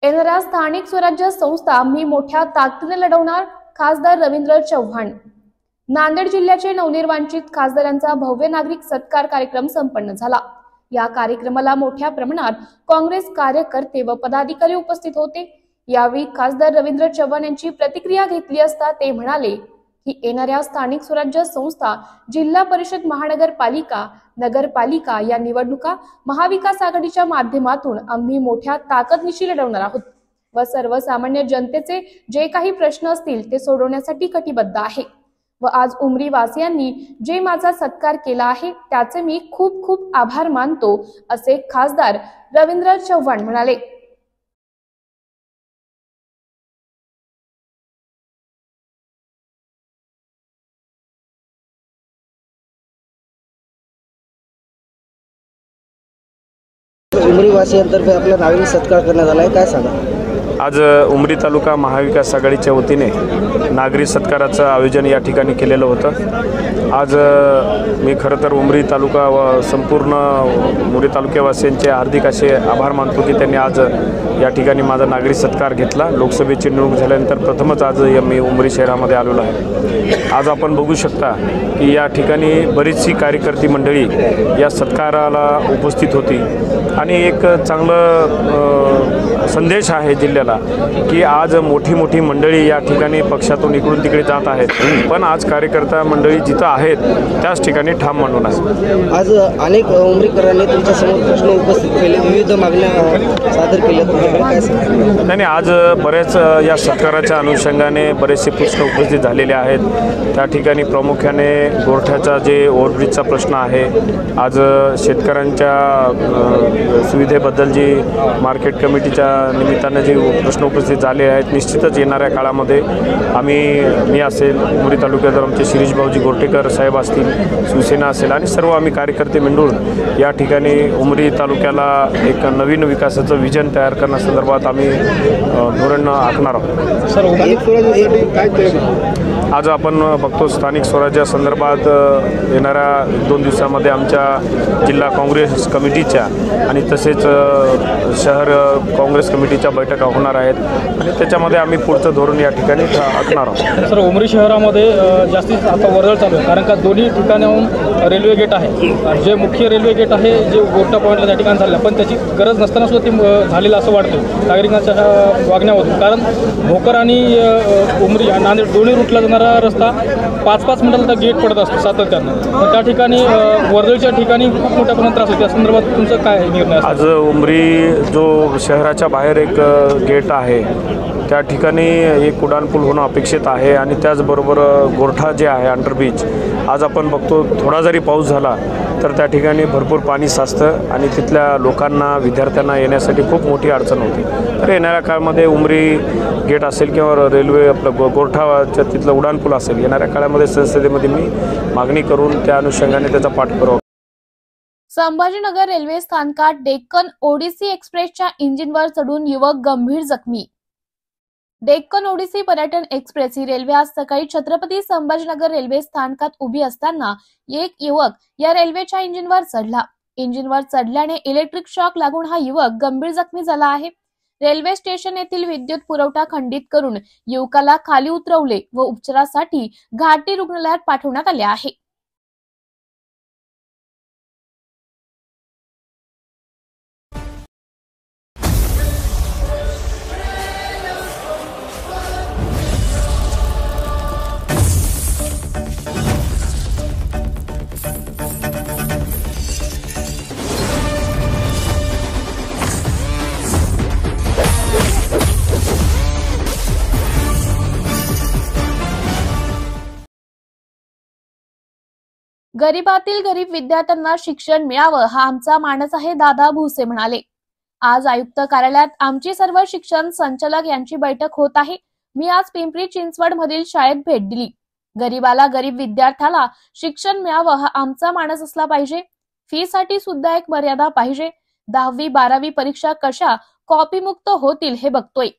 [SPEAKER 6] येणाऱ्या स्थानिक स्वराज्य संस्था मी मोठ्या ताकदीने लढवणार, खासदार रवींद्र चव्हाण. नांदेड जिल्ह्याचे नवनिर्वाचित खासदारांचा भव्य नागरिक सत्कार कार्यक्रम संपन्न झाला. या कार्यक्रमाला मोठ्या प्रमाणात काँग्रेस कार्यकर्ते व पदाधिकारी उपस्थित होते. यावेळी खासदार रवींद्र चव्हाण यांची प्रतिक्रिया घेतली असता ते म्हणाले की येणाऱ्या स्थानिक स्वराज्य संस्था, जिल्हा परिषद, महानगरपालिका, नगरपालिका या निवडणुका महाविकास आघाडीच्या माध्यमातून आम्ही मोठ्या ताकदीनिशी लढवणार आहोत व सर्वसामान्य जनतेचे जे काही प्रश्न असतील ते सोडवण्यासाठी कटिबद्ध आहे. व आज उमरी वासियांनी जे माझा सत्कार केला आहे त्याचे मी खूप खूप आभार मानतो, असे खासदार रवींद्र चव्हाण म्हणाले.
[SPEAKER 12] उमरी वासियांतर्फे आपला नागरिक सत्कार करण्यात आला आहे, काय सांगा?
[SPEAKER 13] आज उमरी तालुका महाविकास आघाडीच्या वतीने नागरी सत्काराचं आयोजन या ठिकाणी केलेलं होतं। आज मी खरं तर उमरी तालुका व संपूर्ण उमरी तालुक्यावासियांचे हार्दिक असे आभार मानतो की त्यांनी आज या ठिकाणी माझा नागरी सत्कार घेतला। लोकसभेची निवडणूक झाल्यानंतर प्रथमच आज मी उमरी शहरामध्ये आलेलो आहे। आज आपण बघू शकता की या ठिकाणी बरीचशी कार्यकर्ती मंडळी या सत्काराला उपस्थित होती आणि एक चांगलं संदेश आहे जिल्ह्याला की आज मोठी मोठी मंडळी या ठिकाणी पक्षातून इकडून तिकडे जात आहेत, पण आज कार्यकर्ता मंडळी जिथं आहेत त्याच ठिकाणी ठाम मांडून आहे।
[SPEAKER 12] आज अनेक उमरीकरांनी तुमच्यासमोर प्रश्न उपस्थित केले, विविध मागण्या सादर केल्या, तुमच्याकडे काय सांगा?
[SPEAKER 13] नाही, आज बऱ्याच या सत्काराच्या अनुषंगाने बरेचसे प्रश्न उपस्थित झालेले आहेत। त्या ठिकाणी प्रामुख्याने गोरठ्याचा जे ओव्हरब्रिजचा प्रश्न आहे, आज शेतकऱ्यांच्या सुविधेबद्दल जी मार्केट कमिटीच्या निमित्तानं जे प्रश्न उपस्थित झाले आहेत, निश्चितच येणाऱ्या काळामध्ये मी असेल, उमरी तालुक्यात आमचे शिरीष भाऊजी गोरठेकर साहेब असतील, शिवसेना असेल आणि सर्व आम्ही कार्यकर्ते मिळून या ठिकाणी उमरी तालुक्याला एक नवीन विकासाचं विजन तयार करण्यासंदर्भात आम्ही धोरण आखणार आहोत। आज आपण बघतो स्थानिक स्वराज्यासंदर्भात येणाऱ्या 1-2 दिवसामध्ये आमच्या जिल्हा काँग्रेस कमिटीच्या आणि तसेच शहर काँग्रेस कमिटीच्या बैठका होणार आहेत आणि त्याच्यामध्ये आम्ही पुढचं धोरण या ठिकाणी आखणार आहोत।
[SPEAKER 4] सर, उमरी शहरामध्ये जास्तीत आता वर्दळ चालू आहे, कारण का दोन्ही ठिकाणाहून रेल्वे गेट आहे। जे मुख्य रेल्वे गेट आहे जे गोरठा पॉईंटला त्या ठिकाणी झालं, पण त्याची गरज नसताना सुद्धा ते झालेलं असं वाटतं नागरिकांच्या वागण्यामधून, कारण भोकर आणि उमरी नांदेड दोन्ही रूटला जाणारा रस्ता 5-5 मिनिटाला गेट पडत असतो सातत्यानं, तर त्या ठिकाणी वर्दळच्या ठिकाणी खूप मोठ्या प्रमाणात त्रास होतो। त्या संदर्भात तुमचं काय निर्णय?
[SPEAKER 13] आज उमरी जो शहराच्या बाहेर एक गेट आहे त्या ठिकाणी एक उड्डाणपूल होणं अपेक्षित आहे आणि त्याचबरोबर गोरठा जे आहे अंडरब्रिज, आज आपण बघतो थोडा जरी पाऊस झाला तर त्या ठिकाणी भरपूर पाणी साचतं आणि तिथल्या लोकांना विद्यार्थ्यांना येण्यासाठी खूप मोठी अडचण होती। तर येणाऱ्या काळामध्ये उमरी गेट असेल किंवा रेल्वे आपलं गोरठाच्या तिथलं उड्डाणपूल असेल, येणाऱ्या काळामध्ये संसदेमध्ये मी मागणी करून त्या अनुषंगाने त्याचा पाठपुरावा।
[SPEAKER 6] संभाजीनगर रेल्वे स्थानकात डेक्कन ओडिसी एक्सप्रेसच्या इंजिनवर चढून युवक गंभीर जखमी। डेक्कन ओडिसी पर्यटन एक्सप्रेस ही रेल्वे आज सकाळी छत्रपती संभाजीनगर रेल्वे स्थानकात उभी असताना एक युवक या रेल्वेच्या इंजिनवर चढला। इंजिनवर चढल्याने इलेक्ट्रिक शॉक लागून हा युवक गंभीर जखमी झाला आहे। रेल्वे स्टेशन येथील विद्युत पुरवठा खंडित करून युवकाला खाली उतरवले व उपचारासाठी घाटी रुग्णालयात पाठवण्यात आले आहे। गरिबातील गरीब विद्यार्थ्यांना शिक्षण मिळावं हा आमचा मानस आहे, दादा भुसे म्हणाले। आज आयुक्त कार्यालयात आमची सर्व शिक्षण संचालक यांची बैठक होत आहे। मी आज पिंपरी चिंचवड मधील शाळेत भेट दिली। गरीबाला गरीब विद्यार्थ्याला शिक्षण मिळावं हा आमचा मानस असला पाहिजे। फी साठी सुद्धा एक मर्यादा पाहिजे। 10वी-12वी परीक्षा कशा कॉपी मुक्त होतील हे बघतोय।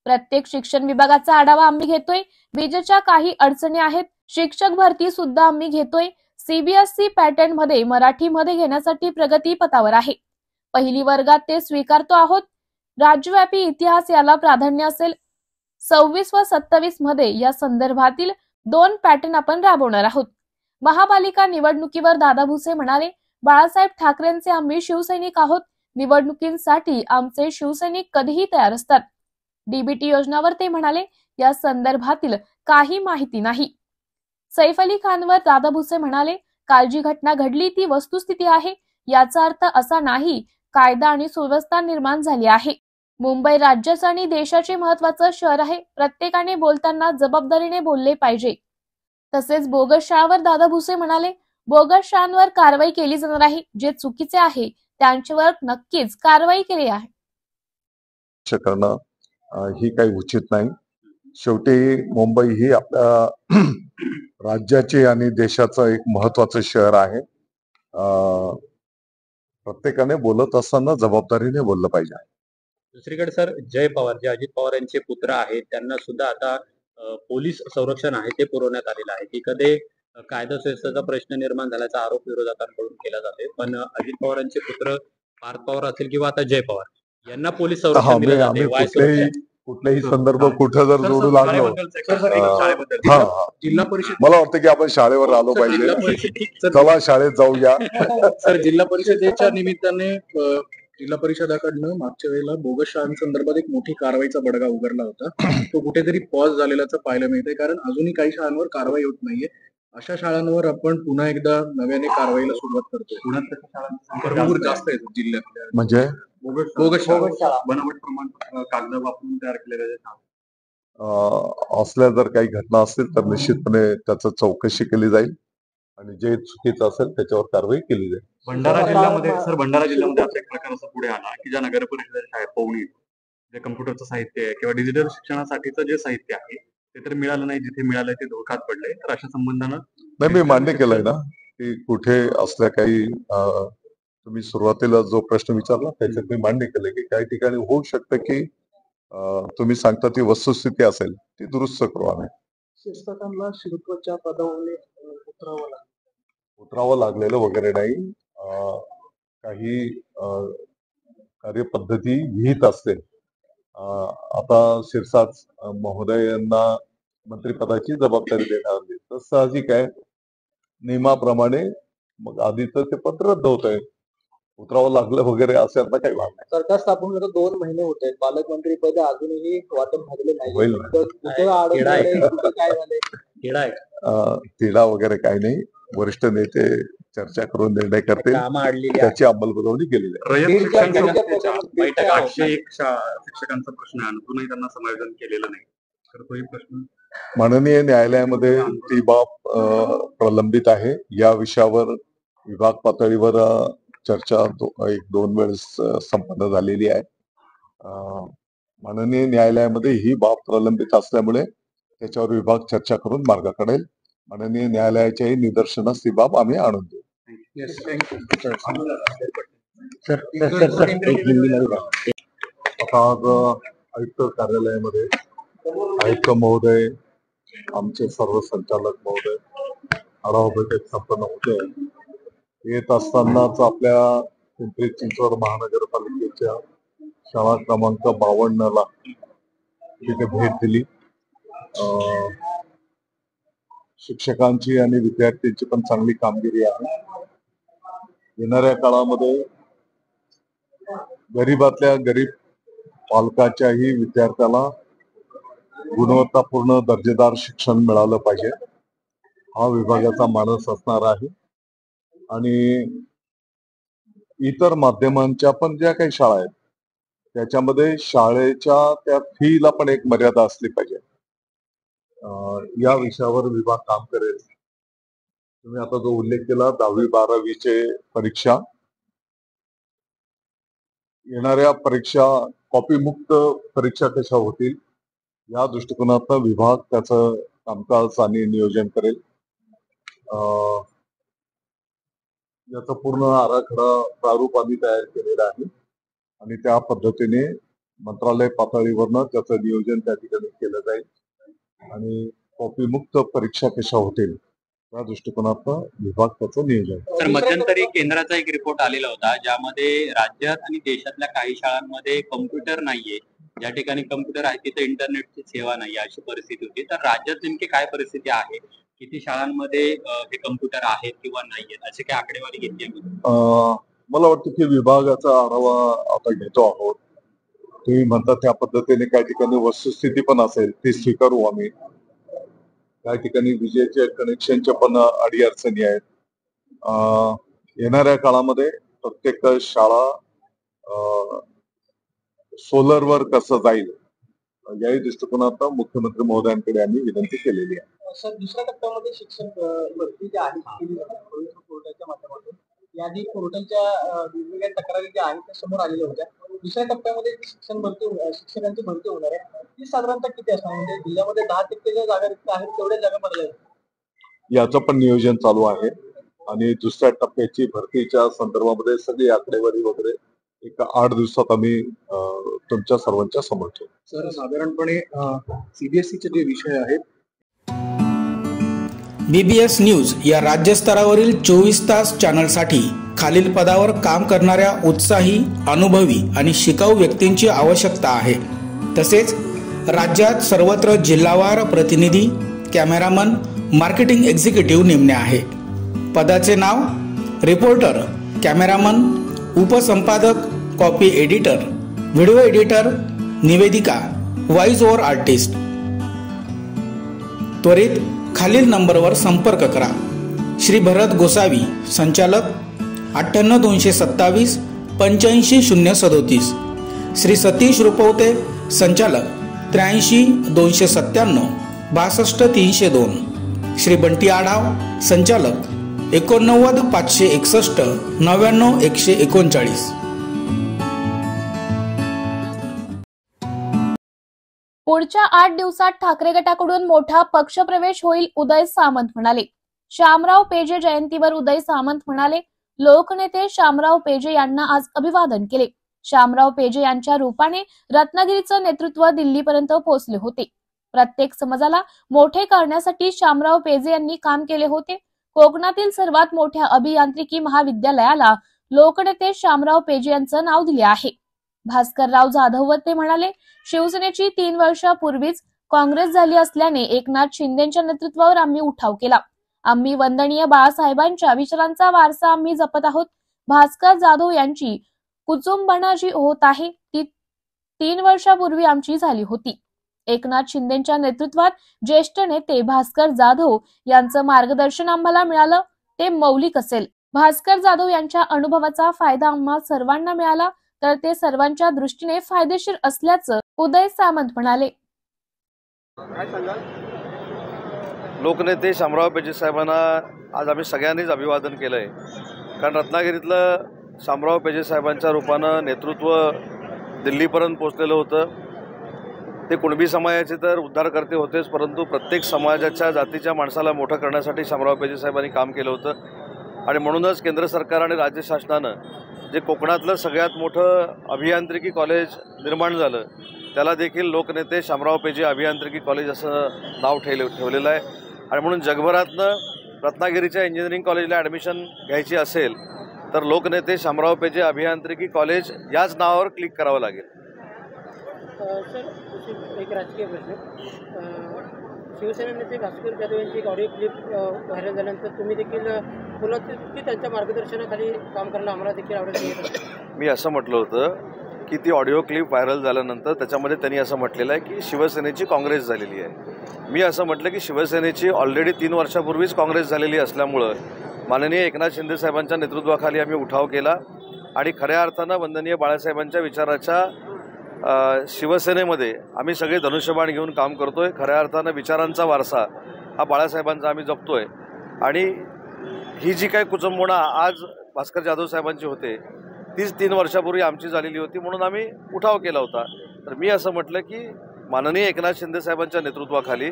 [SPEAKER 6] प्रत्येक शिक्षण विभागाचा आढावा आम्ही घेतोय। विजेच्या काही अडचणी आहेत, शिक्षक भरती सुद्धा आम्ही घेतोय। सीबीएसई पॅटर्न मध्ये मराठीमध्ये घेण्यासाठी प्रगती पथावर आहे। पहिली वर्गात ते स्वीकारतो आहोत। राज्यव्यापी इतिहास याला प्राधान्य असेल। 26 व 27 मध्ये या संदर्भातील 2 पॅटर्न आपण राबवणार आहोत। महापालिका निवडणुकीवर दादा भुसे म्हणाले, बाळासाहेब ठाकरेंचे आम्ही शिवसैनिक आहोत। निवडणुकींसाठी आमचे शिवसैनिक कधीही तयार असतात। डीबीटी योजनावर ते म्हणाले, या संदर्भातील काही माहिती नाही। सैफ अली खानवर दादा भुसे म्हणाले, काल जी घटना घडली ती वस्तुस्थिती आहे। याचा अर्थ असा नाही कायदा आणि सुव्यवस्था निर्माण झाली आहे। मुंबई राज्याचं आणि देशाचे महत्त्वाचं शहर आहे। प्रत्येकाने बोलताना जबाबदारीने बोलले पाहिजे। तसेच बोगस शाळावर दादा भुसे म्हणाले, बोगस शाळांवर कारवाई केली जाणार आहे। जे चुकीचे आहे त्यांच्यावर नक्कीच कारवाई केली आहे।
[SPEAKER 14] करणं ही काही उचित नाही। शेवटी मुंबई ही आपल्या राज्याचे आणि देशाचं एक महत्त्वाचं शहर आहे। प्रत्येकाने बोलत असताना जबाबदारीने बोललं पाहिजे.
[SPEAKER 15] दुसरीकडे सर जय पवार जे अजित पवार यांचे पुत्र आहेत त्यांना सुद्धा आता पोलीस संरक्षण आहे ते पुरवण्यात आलेलं आहे. एखादे कायदा सुव्यवस्थेचा प्रश्न निर्माण झाल्याचा आरोप विरोधकांकडून केला जातोय, पण अजित पवारांचे पुत्र पार्थ पवार असतील किंवा आता जय पवार यांना पोलीस संरक्षण दिलं जाते.
[SPEAKER 14] कुठलेही संदर्भ कुठं जर जोडू लागलो
[SPEAKER 4] जिल्हा परिषद
[SPEAKER 14] मला वाटतं की आपण शाळेवर आलो पाहिजे. चला शाळेत जाऊया.
[SPEAKER 4] सर जिल्हा परिषदेच्या निमित्ताने जिल्हा परिषदाकडनं मागच्या वेळेला बोगस शाळांसंदर्भात एक मोठी कारवाईचा बडगा उघडला होता. तो कुठेतरी पॉज झालेल्याचं पाहायला मिळतंय, कारण अजूनही काही शाळांवर कारवाई होत नाहीये. अशा शाळांवर आपण पुन्हा एकदा नव्याने कारवाईला सुरुवात करतोय. पुण्यात भरपूर जास्त आहे जिल्ह्यात.
[SPEAKER 14] म्हणजे
[SPEAKER 4] बोगस शाळा बनावट प्रमाणपत्र कागद वापरून तयार केलेल्या शाळा
[SPEAKER 14] असल्या जर काही घटना असतील तर निश्चितपणे त्याचं चौकशी केली जाईल आणि जे चुकीचं असेल त्याच्यावर कारवाई केली जाईल.
[SPEAKER 15] भंडारा जिल्ह्यामध्ये असा एक प्रकार असा पुढे आला की ज्या नगर परिषदेच्या शाळेत पवनी जे कम्प्युटरचं साहित्य आहे किंवा डिजिटल शिक्षणासाठीचं जे साहित्य आहे ते तर मिळालं नाही, जिथे मिळालंय ते धोक्यात पडलंय. तर अशा संबंधानं
[SPEAKER 14] नाही, मी मान्य केलंय ना की कुठे असल्या काही तुम्ही सुरुवातीला जो प्रश्न विचारला त्याच्यात मी मान्य केलं की काही ठिकाणी होऊ शकतं की तुम्ही सांगता ती वस्तुस्थिती असेल ती दुरुस्त करू आम्ही.
[SPEAKER 8] शिक्षकांना शिरपतच्या पदावर
[SPEAKER 14] उतरावं लागलेलं वगैरे नाही. काही कार्यपद्धती विहित असते. आता शिरसाट महोदयांना मंत्रिपदाची जबाबदारी देण्यात आली तर साहजिक आहे नियमाप्रमाणे मग आधी तर ते पद रद्द होत आहे. उतरावं लागलं वगैरे असं आता काही भाग नाही.
[SPEAKER 12] सरकार स्थापन होतं 2 महिने होत आहेत, पालकमंत्री पद अजूनही वाटप झालेलं नाही.
[SPEAKER 14] होईल तिला वगैरे काही नाही. वरिष्ठ नेते चर्चा करून निर्णय करतील, त्याची अंमलबजावणी केली जाईल.
[SPEAKER 15] बैठक 801 शिक्षकांचा प्रश्न आहे, अजूनही त्यांना समायोजन केलेलं नाही. तर तोही प्रश्न
[SPEAKER 14] माननीय न्यायालयामध्ये ती बाब प्रलंबित आहे. या विषयावर विभाग पातळीवर चर्चा 1-2 वेळेस संपन्न झालेली आहे. माननीय न्यायालयामध्ये ही बाब प्रलंबित असल्यामुळे त्याच्यावर विभाग चर्चा करून मार्ग काढेल. माननीय न्यायालयाच्याही निदर्शनास ती बाब आम्ही आणून देऊ. आता आज आयुक्त कार्यालयामध्ये आयुक्त महोदय, आमचे सर्व संचालक महोदय आढावा बैठक संपन्न होते. येत असतानाच आपल्या पिंपरी चिंचवड महानगरपालिकेच्या शाळा क्रमांक 52 तिथे भेट दिली. शिक्षकांची आणि विद्यार्थ्यांची पण चांगली कामगिरी आहे. येणाऱ्या काळामध्ये गरीबातल्या गरीब पालकाच्याही विद्यार्थ्याला गुणवत्तापूर्ण दर्जेदार शिक्षण मिळालं पाहिजे हा विभागाचा मानस असणार आहे. आणि इतर माध्यमांच्या पण ज्या काही शाळा आहेत त्याच्यामध्ये शाळेच्या त्या फीला पण एक मर्यादा असली पाहिजे. या विषयावर विभाग काम करेल. तुम्ही आता जो उल्लेख केला 10वी-12वीचे परीक्षा, येणाऱ्या परीक्षा कॉपीमुक्त परीक्षा कशा होतील या दृष्टिकोनातून विभाग त्याचं कामकाज आणि नियोजन करेल. याचा पूर्ण आराखडा प्रारूप आम्ही तयार केलेला आहे आणि त्या पद्धतीने मंत्रालय पातळीवरनं त्याचं नियोजन त्या ठिकाणी केलं जाईल आणि कॉपीमुक्त परीक्षा कशा होतील या दृष्टिकोनातून विभाग त्याचं नियोजन.
[SPEAKER 15] तर मध्यंतरी केंद्राचा एक रिपोर्ट आलेला होता ज्यामध्ये राज्यात आणि देशातल्या काही शाळांमध्ये कम्प्युटर नाहीये, ज्या ठिकाणी कम्प्युटर आहे तिथे इंटरनेटची सेवा नाही अशी परिस्थिती होती. तर राज्यात नेमकी काय परिस्थिती आहे, किती शाळांमध्ये हे कम्प्युटर आहेत किंवा नाहीयेत, अशी काय आकडेवारी घेतली आम्ही?
[SPEAKER 14] मला वाटतं की विभागाचा आढावा आता घेतो आहोत. तुम्ही म्हणता त्या पद्धतीने काही ठिकाणी वस्तुस्थिती पण असेल ती स्वीकारू आम्ही. काही ठिकाणी विजेच्या कनेक्शनच्या पण अडीअडचणी आहेत. येणाऱ्या काळामध्ये प्रत्येक शाळा सोलरवर कसं जाईल याही दृष्टिकोनातून मुख्यमंत्री महोदयांकडे आम्ही विनंती केलेली आहे.
[SPEAKER 12] सर, दुसऱ्या टप्प्यामध्ये शिक्षण भरती जी आहे पोर्टलच्या माध्यमातून याआधी पोर्टलच्या वेगवेगळ्या तक्रारी ज्या आहेत त्या समोर आलेल्या होत्या. दुसऱ्या टप्प्यामध्ये शिक्षकांची भरती होणार आहे ती साधारणतः किती असणार, म्हणजे जिल्ह्यामध्ये 10% ज्या जागा रिक्त आहेत तेवढ्या जागा भरल्या आहेत?
[SPEAKER 14] याचं पण नियोजन चालू आहे आणि दुसऱ्या टप्प्याची भरतीच्या संदर्भामध्ये सगळी आकडेवारी वगैरे एका 8 दिवसात आम्ही तुमच्या सर्वांच्या समोर ठेवू.
[SPEAKER 8] सर, साधारणपणे सीबीएसईचे जे विषय आहेत
[SPEAKER 5] BBS न्यूज या राज्यस्तरावरील 24 तास चॅनलसाठी खालील पदावर काम करणाऱ्या उत्साही, अनुभवी आणि शिकाऊ व्यक्तींची आवश्यकता आहे. तसेच राज्यात सर्वत्र जिल्हावार प्रतिनिधी, कॅमेरामन, मार्केटिंग एक्झिक्युटिव्ह नेमणे आहे. पदाचे नाव: रिपोर्टर, कॅमेरामन, उपसंपादक, कॉपी एडिटर, व्हिडिओ एडिटर, निवेदिका, व्हॉइस ओव्हर आर्टिस्ट. त्वरित खालील नंबरवर संपर्क करा. श्री भरत गोसावी, संचालक, 98 227 85 037. श्री सतीश रुपवते, संचालक, 83 297 62 302. श्री बंटी आढाव, संचालक, 89 561 99 139.
[SPEAKER 6] पुढच्या 8 दिवसात ठाकरे गटाकडून मोठा पक्षप्रवेश होईल, उदय सामंत म्हणाले. शामराव पेजे जयंतीवर उदय सामंत म्हणाले, लोकनेते शामराव पेजे यांना आज अभिवादन केले. शामराव पेजे यांच्या रूपाने रत्नागिरीचं नेतृत्व दिल्लीपर्यंत पोहोचले होते. प्रत्येक समाजाला मोठे करण्यासाठी शामराव पेजे यांनी काम केले होते. कोकणातील सर्वात मोठ्या अभियांत्रिकी महाविद्यालयाला लोकनेते शामराव पेजे यांचं नाव दिले आहे. भास्करराव जाधववर ते म्हणाले, शिवसेनेची 3 वर्षापूर्वीच काँग्रेस झाली असल्याने एकनाथ शिंदेच्या नेतृत्वावर आम्ही उठाव केला. आम्ही वंदनीय बाळासाहेबांच्या विचारांचा वारसा आम्ही जपत आहोत. भास्कर जाधव यांची कुचुंबणा जी होत आहे ती 3 वर्षापूर्वी आमची झाली होती. एकनाथ शिंदेच्या नेतृत्वात ज्येष्ठ नेते भास्कर जाधव यांचं मार्गदर्शन आम्हाला मिळालं, ते मौलिक असेल. भास्कर जाधव यांच्या अनुभवाचा फायदा आम्हा सर्वांना मिळाला, तर ते सर्वांच्या दृष्टीने फायदेशीर असल्याचं उदय सामंत म्हणाले.
[SPEAKER 7] लोकनेते शामराव पेजे साहेबांना आज आम्ही सगळ्यांनीच अभिवादन केलंय. कारण रत्नागिरीतलं शामराव पेजे साहेबांच्या रूपानं नेतृत्व दिल्लीपर्यंत पोहोचलेलं होतं. ते कुणबी समाजाचे तर उद्धारकर्ते होतेच, परंतु प्रत्येक समाजाच्या जातीच्या माणसाला मोठं करण्यासाठी शामराव पेजे साहेबांनी काम केलं होतं. आणि म्हणूनच केंद्र सरकार आणि राज्य शासनानं जे कोकणातलं सगळ्यात मोठं अभियांत्रिकी कॉलेज निर्माण झालं त्याला देखील लोकनेते शामराव पेजे अभियांत्रिकी कॉलेज असं नाव ठेवलेलं आहे. आणि म्हणून जगभरातनं रत्नागिरीच्या इंजिनिअरिंग कॉलेजला ॲडमिशन घ्यायची असेल तर लोकनेते शामराव पेजे अभियांत्रिकी कॉलेज याच नावावर क्लिक करावं लागेल.
[SPEAKER 12] सर, एक राजकीय प्रश्न. शिवसेना नेते भास्कर जाधव यांची एक ऑडिओ क्लिप व्हायरल झाल्यानंतर तुम्ही देखील बोलत की त्यांच्या मार्गदर्शनाखाली काम करायला आम्हाला देखील आवडेल.
[SPEAKER 7] मी असं म्हटलं होतं की ती ऑडिओ क्लिप व्हायरल झाल्यानंतर त्याच्यामध्ये त्यांनी असं म्हटलेलं आहे की शिवसेनेची काँग्रेस झालेली आहे. मी असं म्हटलं की शिवसेनेची ऑलरेडी 3 वर्षापूर्वीच काँग्रेस झालेली असल्यामुळं माननीय एकनाथ शिंदे साहेबांच्या नेतृत्वाखाली आम्ही उठाव केला आणि खऱ्या अर्थानं वंदनीय बाळासाहेबांच्या विचाराच्या शिवसेनेमध्ये आम्ही सगळे धनुष्यबाण घेऊन काम करतोय. खऱ्या अर्थानं विचारांचा वारसा हा बाळासाहेबांचा आम्ही जपतोय. आणि ही जी काही कुचंबणा आज भास्कर जाधव साहेबांची होते तीच 3 वर्षापूर्वी आमची झालेली होती, म्हणून आम्ही उठाव केला होता. तर मी असं म्हटलं की माननीय एकनाथ शिंदे साहेबांच्या नेतृत्वाखाली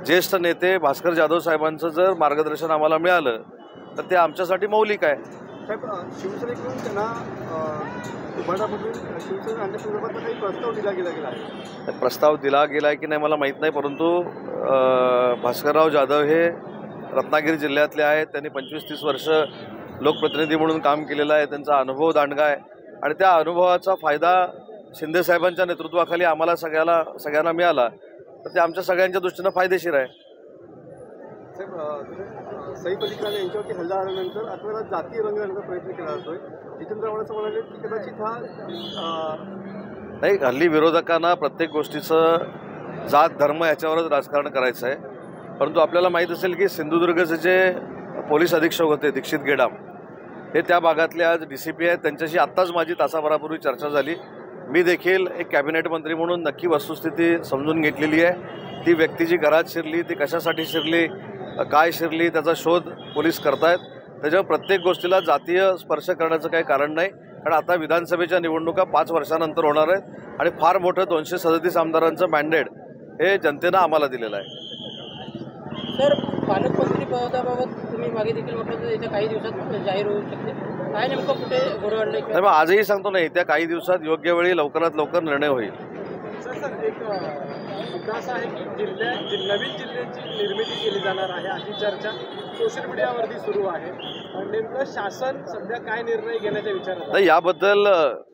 [SPEAKER 7] ज्येष्ठ नेते भास्कर जाधव साहेबांचं जर मार्गदर्शन आम्हाला मिळालं तर ते आमच्यासाठी मौलिक आहे.
[SPEAKER 9] साहेब, शिवसेनेकडून त्यांना उभाटामधून शिवसेना आणण्यासंदर्भात काही प्रस्ताव दिला गेला आहे.
[SPEAKER 7] प्रस्ताव दिला गेला आहे की नाही मला माहीत नाही, परंतु भास्करराव जाधव हे रत्नागिरी जिल्ह्यातले आहेत. त्यांनी 25-30 वर्ष लोकप्रतिनिधी म्हणून काम केलेलं आहे. त्यांचा अनुभव दांडगा आहे आणि त्या अनुभवाचा फायदा शिंदेसाहेबांच्या नेतृत्वाखाली आम्हाला सगळ्यांना मिळाला तर ते आमच्या सगळ्यांच्या दृष्टीनं फायदेशीर आहे.
[SPEAKER 9] साहेब, सईद अली खान यांच्यावरती हल्ला झाल्यानंतर आपल्याला जातीय रंग देण्याचा प्रयत्न केला जातोय. जितेंद्र आव्हाड असं म्हणाले की कदाचित हा
[SPEAKER 7] नाही, हल्ली विरोधकांना प्रत्येक गोष्टीचं जात धर्म याच्यावरच राजकारण करायचं आहे. परंतु आपल्याला माहीत असेल की सिंधुदुर्गचे जे पोलीस अधीक्षक होते दीक्षित गेडाम हे त्या भागातले आज DCP आहेत. त्यांच्याशी आत्ताच माझी तासाभरापूर्वी चर्चा झाली. मी देखील एक कॅबिनेट मंत्री म्हणून नक्की वस्तुस्थिती समजून घेतलेली आहे. ती व्यक्ती जी घरात शिरली ती कशासाठी शिरली, काय शिरली, त्याचा शोध पोलीस करतायत. त्याच्यावर प्रत्येक गोष्टीला जातीय स्पर्श करण्याचं काही कारण नाही. कारण आता विधानसभेच्या निवडणुका 5 वर्षानंतर होणार आहेत आणि फार मोठं 237 आमदारांचं मॅन्डेट हे जनतेनं आम्हाला दिलेलं आहे.
[SPEAKER 12] सर, पालकमंत्री पदाबाबत तुम्ही मागे देखील म्हटलं तर येत्या काही दिवसात जाहीर होऊ शकते. काय नेमकं कुठे घोडं
[SPEAKER 13] नाही, मग आजही सांगतो ना, येत्या काही दिवसात योग्य वेळी लवकरात लवकर निर्णय होईल.
[SPEAKER 9] सर एक मुद्दा असा आहे की नवीन जिल्ह्याची निर्मिती केली जाणार आहे अशी चर्चा सोशल मीडियावरती सुरू आहे. नेमकं शासन सध्या काय निर्णय घेण्याच्या विचारात
[SPEAKER 13] नाही, याबद्दल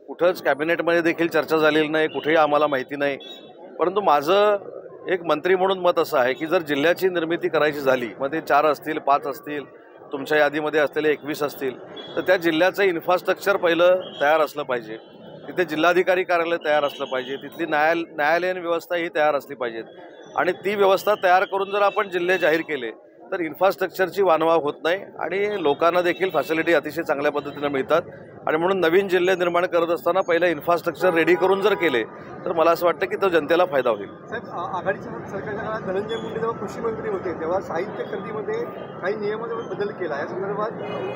[SPEAKER 13] कुठंच कॅबिनेटमध्ये देखील चर्चा झालेली नाही, कुठेही आम्हाला माहिती नाही. परंतु माझं एक मंत्री म्हणून मत असं आहे की जर जिल्ह्याची निर्मिती करायची झाली, मग ते 4 असतील, 5 असतील, तुमच्या यादीमध्ये असलेले 21 असतील, तर त्या जिल्ह्याचं इन्फ्रास्ट्रक्चर पहिलं तयार असलं पाहिजे. तिथे जिल्हाधिकारी कार्यालय तयार असलं पाहिजे, तिथली न्यायालयीन व्यवस्था ही तयार असली पाहिजेत. आणि ती व्यवस्था तयार करून जर आपण जिल्हे जाहीर केले तर इन्फ्रास्ट्रक्चरची वानवा होत नाही आणि लोकांना देखील फॅसिलिटी अतिशय चांगल्या पद्धतीने मिळतात. आणि म्हणून नवीन जिल्हे निर्माण करत असताना पहिलं इन्फ्रास्ट्रक्चर रेडी करून जर केले तर मला असं वाटतं की तो जनतेला फायदा होईल.
[SPEAKER 9] साहेब, आघाडीच्या सरकारच्या काळात धनंजय मुंडे जेव्हा कृषी मंत्री होते तेव्हा साहित्य खरेदीमध्ये काही नियमांमध्ये बदल केला. या संदर्भात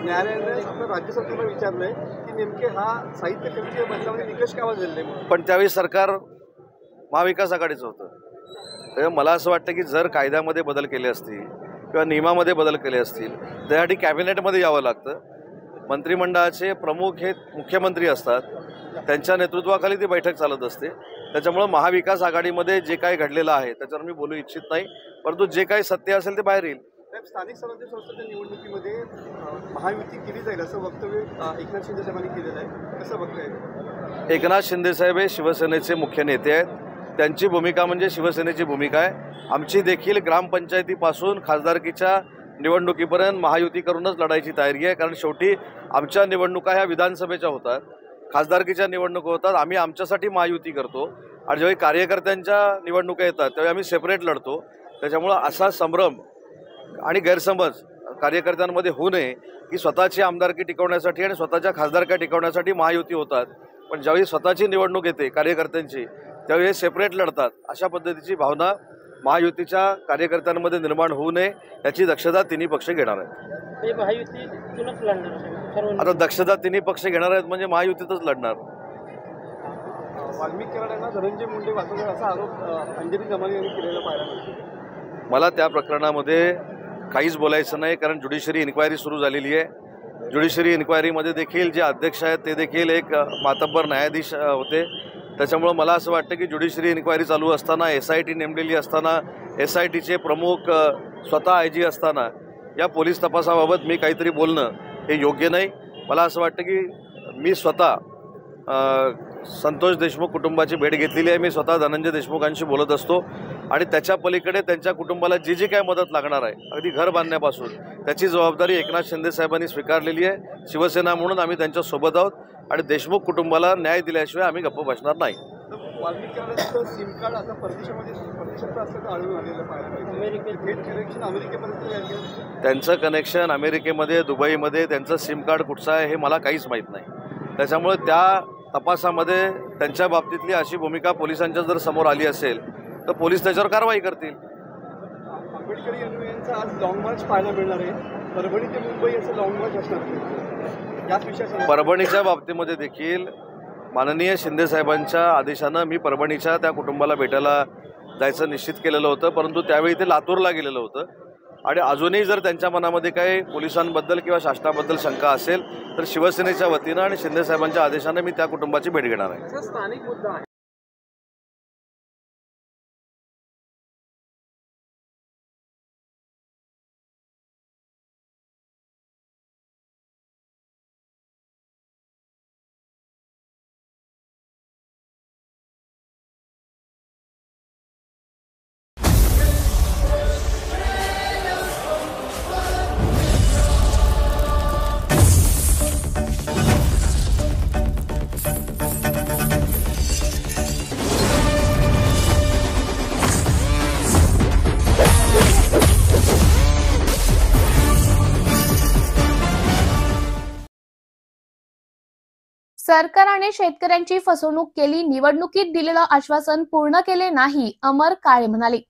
[SPEAKER 9] न्यायालयाने आपलं राज्य सरकारला विचारलंय की नेमके हा साहित्य खरेदी बदलामध्ये निकष का बदलले.
[SPEAKER 13] पण त्यावेळी सरकार महाविकास आघाडीचं होतं. त्यामुळे मला असं वाटतं की जर कायद्यामध्ये बदल केले असतील किंवा नियमामध्ये बदल केले असतील त्यासाठी कॅबिनेटमध्ये यावं लागतं. मंत्रिमंडळाचे प्रमुख हे मुख्यमंत्री असतात, त्यांच्या नेतृत्वाखाली ती बैठक चालत असते. त्याच्यामुळं महाविकास आघाडीमध्ये जे काही घडलेलं आहे त्याच्यावर मी बोलू इच्छित नाही, परंतु जे काही सत्य असेल ते बाहेर येईल.
[SPEAKER 9] साहेब, स्थानिक स्वराज्य संस्थेच्या निवडणुकीमध्ये महायुती केली जाईल असं वक्तव्य एकनाथ शिंदे साहेबांनी केलेलं आहे, कसं बघताय?
[SPEAKER 13] एकनाथ शिंदे साहेब हे शिवसेनेचे मुख्य नेते आहेत. त्यांची भूमिका म्हणजे शिवसेनेची भूमिका आहे. आमची देखील ग्रामपंचायतीपासून खासदारकीच्या निवडणुकीपर्यंत महायुती करूनच लढायची तयारी आहे. कारण शेवटी आमच्या निवडणुका ह्या विधानसभेच्या होतात, खासदारकीच्या निवडणुका होतात. आम्ही आमच्यासाठी महायुती करतो आणि ज्यावेळी कार्यकर्त्यांच्या निवडणुका येतात त्यावेळी आम्ही सेपरेट लढतो. त्याच्यामुळं असा संभ्रम आणि गैरसमज कार्यकर्त्यांमध्ये होऊ नये की स्वतःची आमदारकी टिकवण्यासाठी आणि स्वतःच्या खासदारक्या टिकवण्यासाठी महायुती होतात, पण ज्यावेळी स्वतःची निवडणूक येते कार्यकर्त्यांची त्यावेळी हे सेपरेट लढतात. अशा पद्धतीची भावना महायुतीच्या कार्यकर्त्यांमध्ये निर्माण होऊ नये याची दक्षता तिन्ही पक्ष घेणार आहेत. आता दक्षता तिन्ही पक्ष घेणार आहेत म्हणजे महायुतीतच लढणार.
[SPEAKER 9] वाल्मिक कराडांना धनंजय मुंडे वाचवणार असा आरोप अंजली दमानी यांनी केलेला पाहिला.
[SPEAKER 13] मला त्या प्रकरणामध्ये काहीच बोलायचं नाही, कारण ज्युडिशरी इन्क्वायरी सुरू झालेली आहे. ज्युडिशरी इन्क्वायरीमध्ये देखील जे अध्यक्ष आहेत ते देखील एक मातब्बर न्यायाधीश होते. त्याच्यामुळं मला असं वाटतं की ज्युडिशरी इन्क्वायरी चालू असताना, SIT नेमलेली असताना, SITचे प्रमुख स्वतः IG असताना या पोलीस तपासाबाबत मी काहीतरी बोलणं हे योग्य नाही. मला असं वाटतं की मी स्वतः संतोष देशमुख कुटुंबाची भेट घेतलेली आहे. मी स्वतः धनंजय देशमुखांशी बोलत असतो आणि त्याच्या पलीकडे त्यांच्या कुटुंबाला जी जी काय मदत लागणार आहे, अगदी घर बांधण्यापासून, त्याची जबाबदारी एकनाथ शिंदे साहेबांनी स्वीकारलेली आहे. शिवसेना म्हणून आम्ही त्यांच्यासोबत आहोत आणि देशमुख कुटुंबाला न्याय दिल्याशिवाय आम्ही गप्प बसणार नाही.
[SPEAKER 9] वाल्मिक कराडांचं सिम कार्ड आता परदेशात असल्याचं आढळून आलेलं पाहिजे. अमेरिकेपर्यंत
[SPEAKER 13] त्यांचं कनेक्शन अमेरिकेमध्ये, दुबईमध्ये त्यांचं सिम कार्ड कुठचं आहे हे मला काहीच माहीत नाही. त्याच्यामुळे त्या तपासामध्ये त्यांच्या बाबतीतली अशी भूमिका पोलिसांच्या जर समोर आली असेल तर पोलीस त्याच्यावर कारवाई करतील.
[SPEAKER 9] आंबेडकरी अनुयायांचा आज लॉंग मार्च पाहायला मिळणार आहे. परभणी ते मुंबई असं लॉंग मार्च असणार याच विषयात.
[SPEAKER 13] परभणीच्या बाबतीमध्ये देखील माननीय शिंदे साहेबांच्या आदेशानं मी परभणीच्या त्या कुटुंबाला भेटायला जायचं निश्चित केलेलं होतं, परंतु त्यावेळी ते लातूरला गेलेलं होतं. आणि अजूनही जर त्यांच्या मनामध्ये काही पोलिसांबद्दल किंवा शासनाबद्दल शंका असेल तर शिवसेनेच्या वतीनं आणि शिंदे साहेबांच्या आदेशाने मी त्या कुटुंबाची भेट घेणार आहे.
[SPEAKER 9] स्थानिक मुद्दा आहे.
[SPEAKER 6] सरकारने शेतकऱ्यांची फसवणूक केली, निवडणुकीत दिलेलं आश्वासन पूर्ण केले नाही, अमर काळे म्हणाले.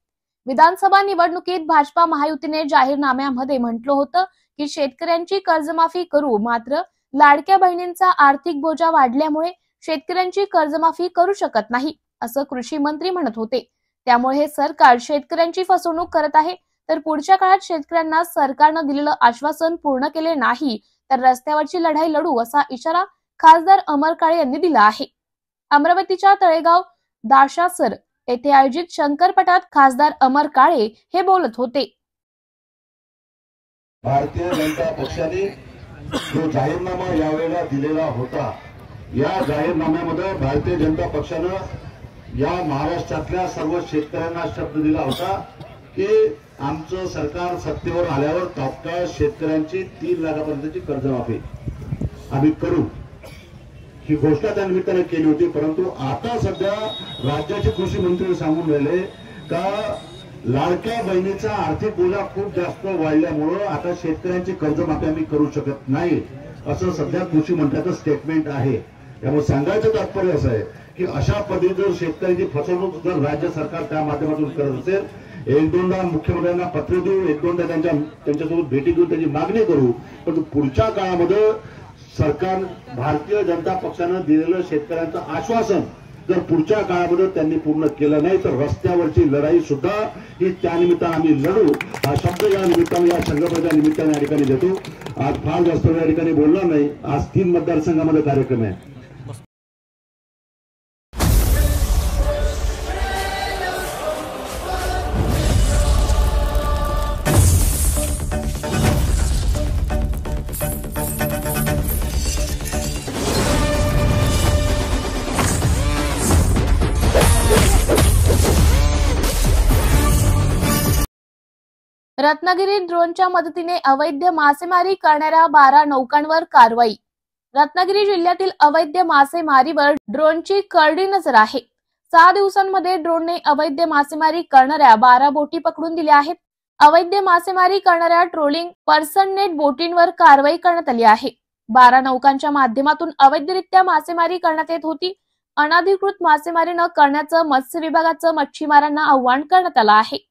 [SPEAKER 6] विधानसभा निवडणुकीत भाजपा महायुतीने जाहीरनाम्यामध्ये म्हटलं होतं की शेतकऱ्यांची कर्जमाफी करू, मात्र लाडक्या बहिणींचा आर्थिक बोजा वाढल्यामुळे शेतकऱ्यांची कर्जमाफी करू शकत नाही, असं कृषी मंत्री म्हणत होते. त्यामुळे हे सरकार शेतकऱ्यांची फसवणूक करत आहे. तर पुढच्या काळात शेतकऱ्यांना सरकारनं दिलेलं आश्वासन पूर्ण केले नाही तर रस्त्यावरची लढाई लढू असा इशारा खासदार अमर काळे यांनी दिला आहे. अमरावतीच्या तळेगाव दाशासर येथे आयोजित शंकरपटात खासदार अमर काळे हे बोलत होते.
[SPEAKER 16] भारतीय जनता पक्षाने जो जाहीरनामा यावेळेला दिलेला होता, या जाहीरनाम्यामध्ये भारतीय जनता पक्षानं या महाराष्ट्रातल्या सर्व शेतकऱ्यांना शब्द दिला होता की आमचं सरकार सत्तेवर आल्यावर तात्काळ शेतकऱ्यांची 3 लाखापर्यंतची कर्जमाफी आम्ही करू, ही घोषणा त्या निमित्ताने केली होती. परंतु आता सध्या राज्याचे कृषी मंत्री सांगून राहिले का लाडक्या बहिणीचा आर्थिक बोजा खूप जास्त वाढल्यामुळं आता शेतकऱ्यांची कर्जमाफी आम्ही करू शकत नाही, असं सध्या कृषी मंत्र्याचं स्टेटमेंट आहे. त्यामुळे सांगायचं तात्पर्य असं आहे की अशा पद्धतीने जर शेतकऱ्यांची फसवणूक जर राज्य सरकार त्या माध्यमातून करत असेल, 1-2दा मुख्यमंत्र्यांना पत्र देऊ, 1-2दा त्यांच्यासोबत भेटी घेऊन त्याची मागणी करू, पण पुढच्या काळामध्ये सरकार भारतीय जनता पक्षानं दिलेलं शेतकऱ्यांचं आश्वासन जर पुढच्या काळामध्ये त्यांनी पूर्ण केलं नाही तर रस्त्यावरची लढाई सुद्धा ही त्या निमित्तानं आम्ही लढू, हा शब्द या निमित्ताने या संघर्षाच्या निमित्ताने या ठिकाणी देतो. आज फार जास्त या ठिकाणी बोलणार नाही. आज 3 मतदारसंघामध्ये कार्यक्रम आहे.
[SPEAKER 6] रत्नागिरीत ड्रोनच्या मदतीने अवैध मासेमारी करणाऱ्या 12 नौकांवर कारवाई. रत्नागिरी जिल्ह्यातील अवैध मासेमारीवर ड्रोनची करडी नजर आहे. 6 दिवसांमध्ये ड्रोनने अवैध मासेमारी करणाऱ्या 12 बोटी पकडून दिल्या आहेत. अवैध मासेमारी करणाऱ्या ट्रोलिंग पर्सननेट बोटींवर कारवाई करण्यात आली आहे. 12 नौकांच्या माध्यमातून अवैधरित्या मासेमारी करण्यात येत होती. अनधिकृत मासेमारी न करण्याचं मत्स्य विभागाचं मच्छीमारांना आवाहन करण्यात आलं आहे.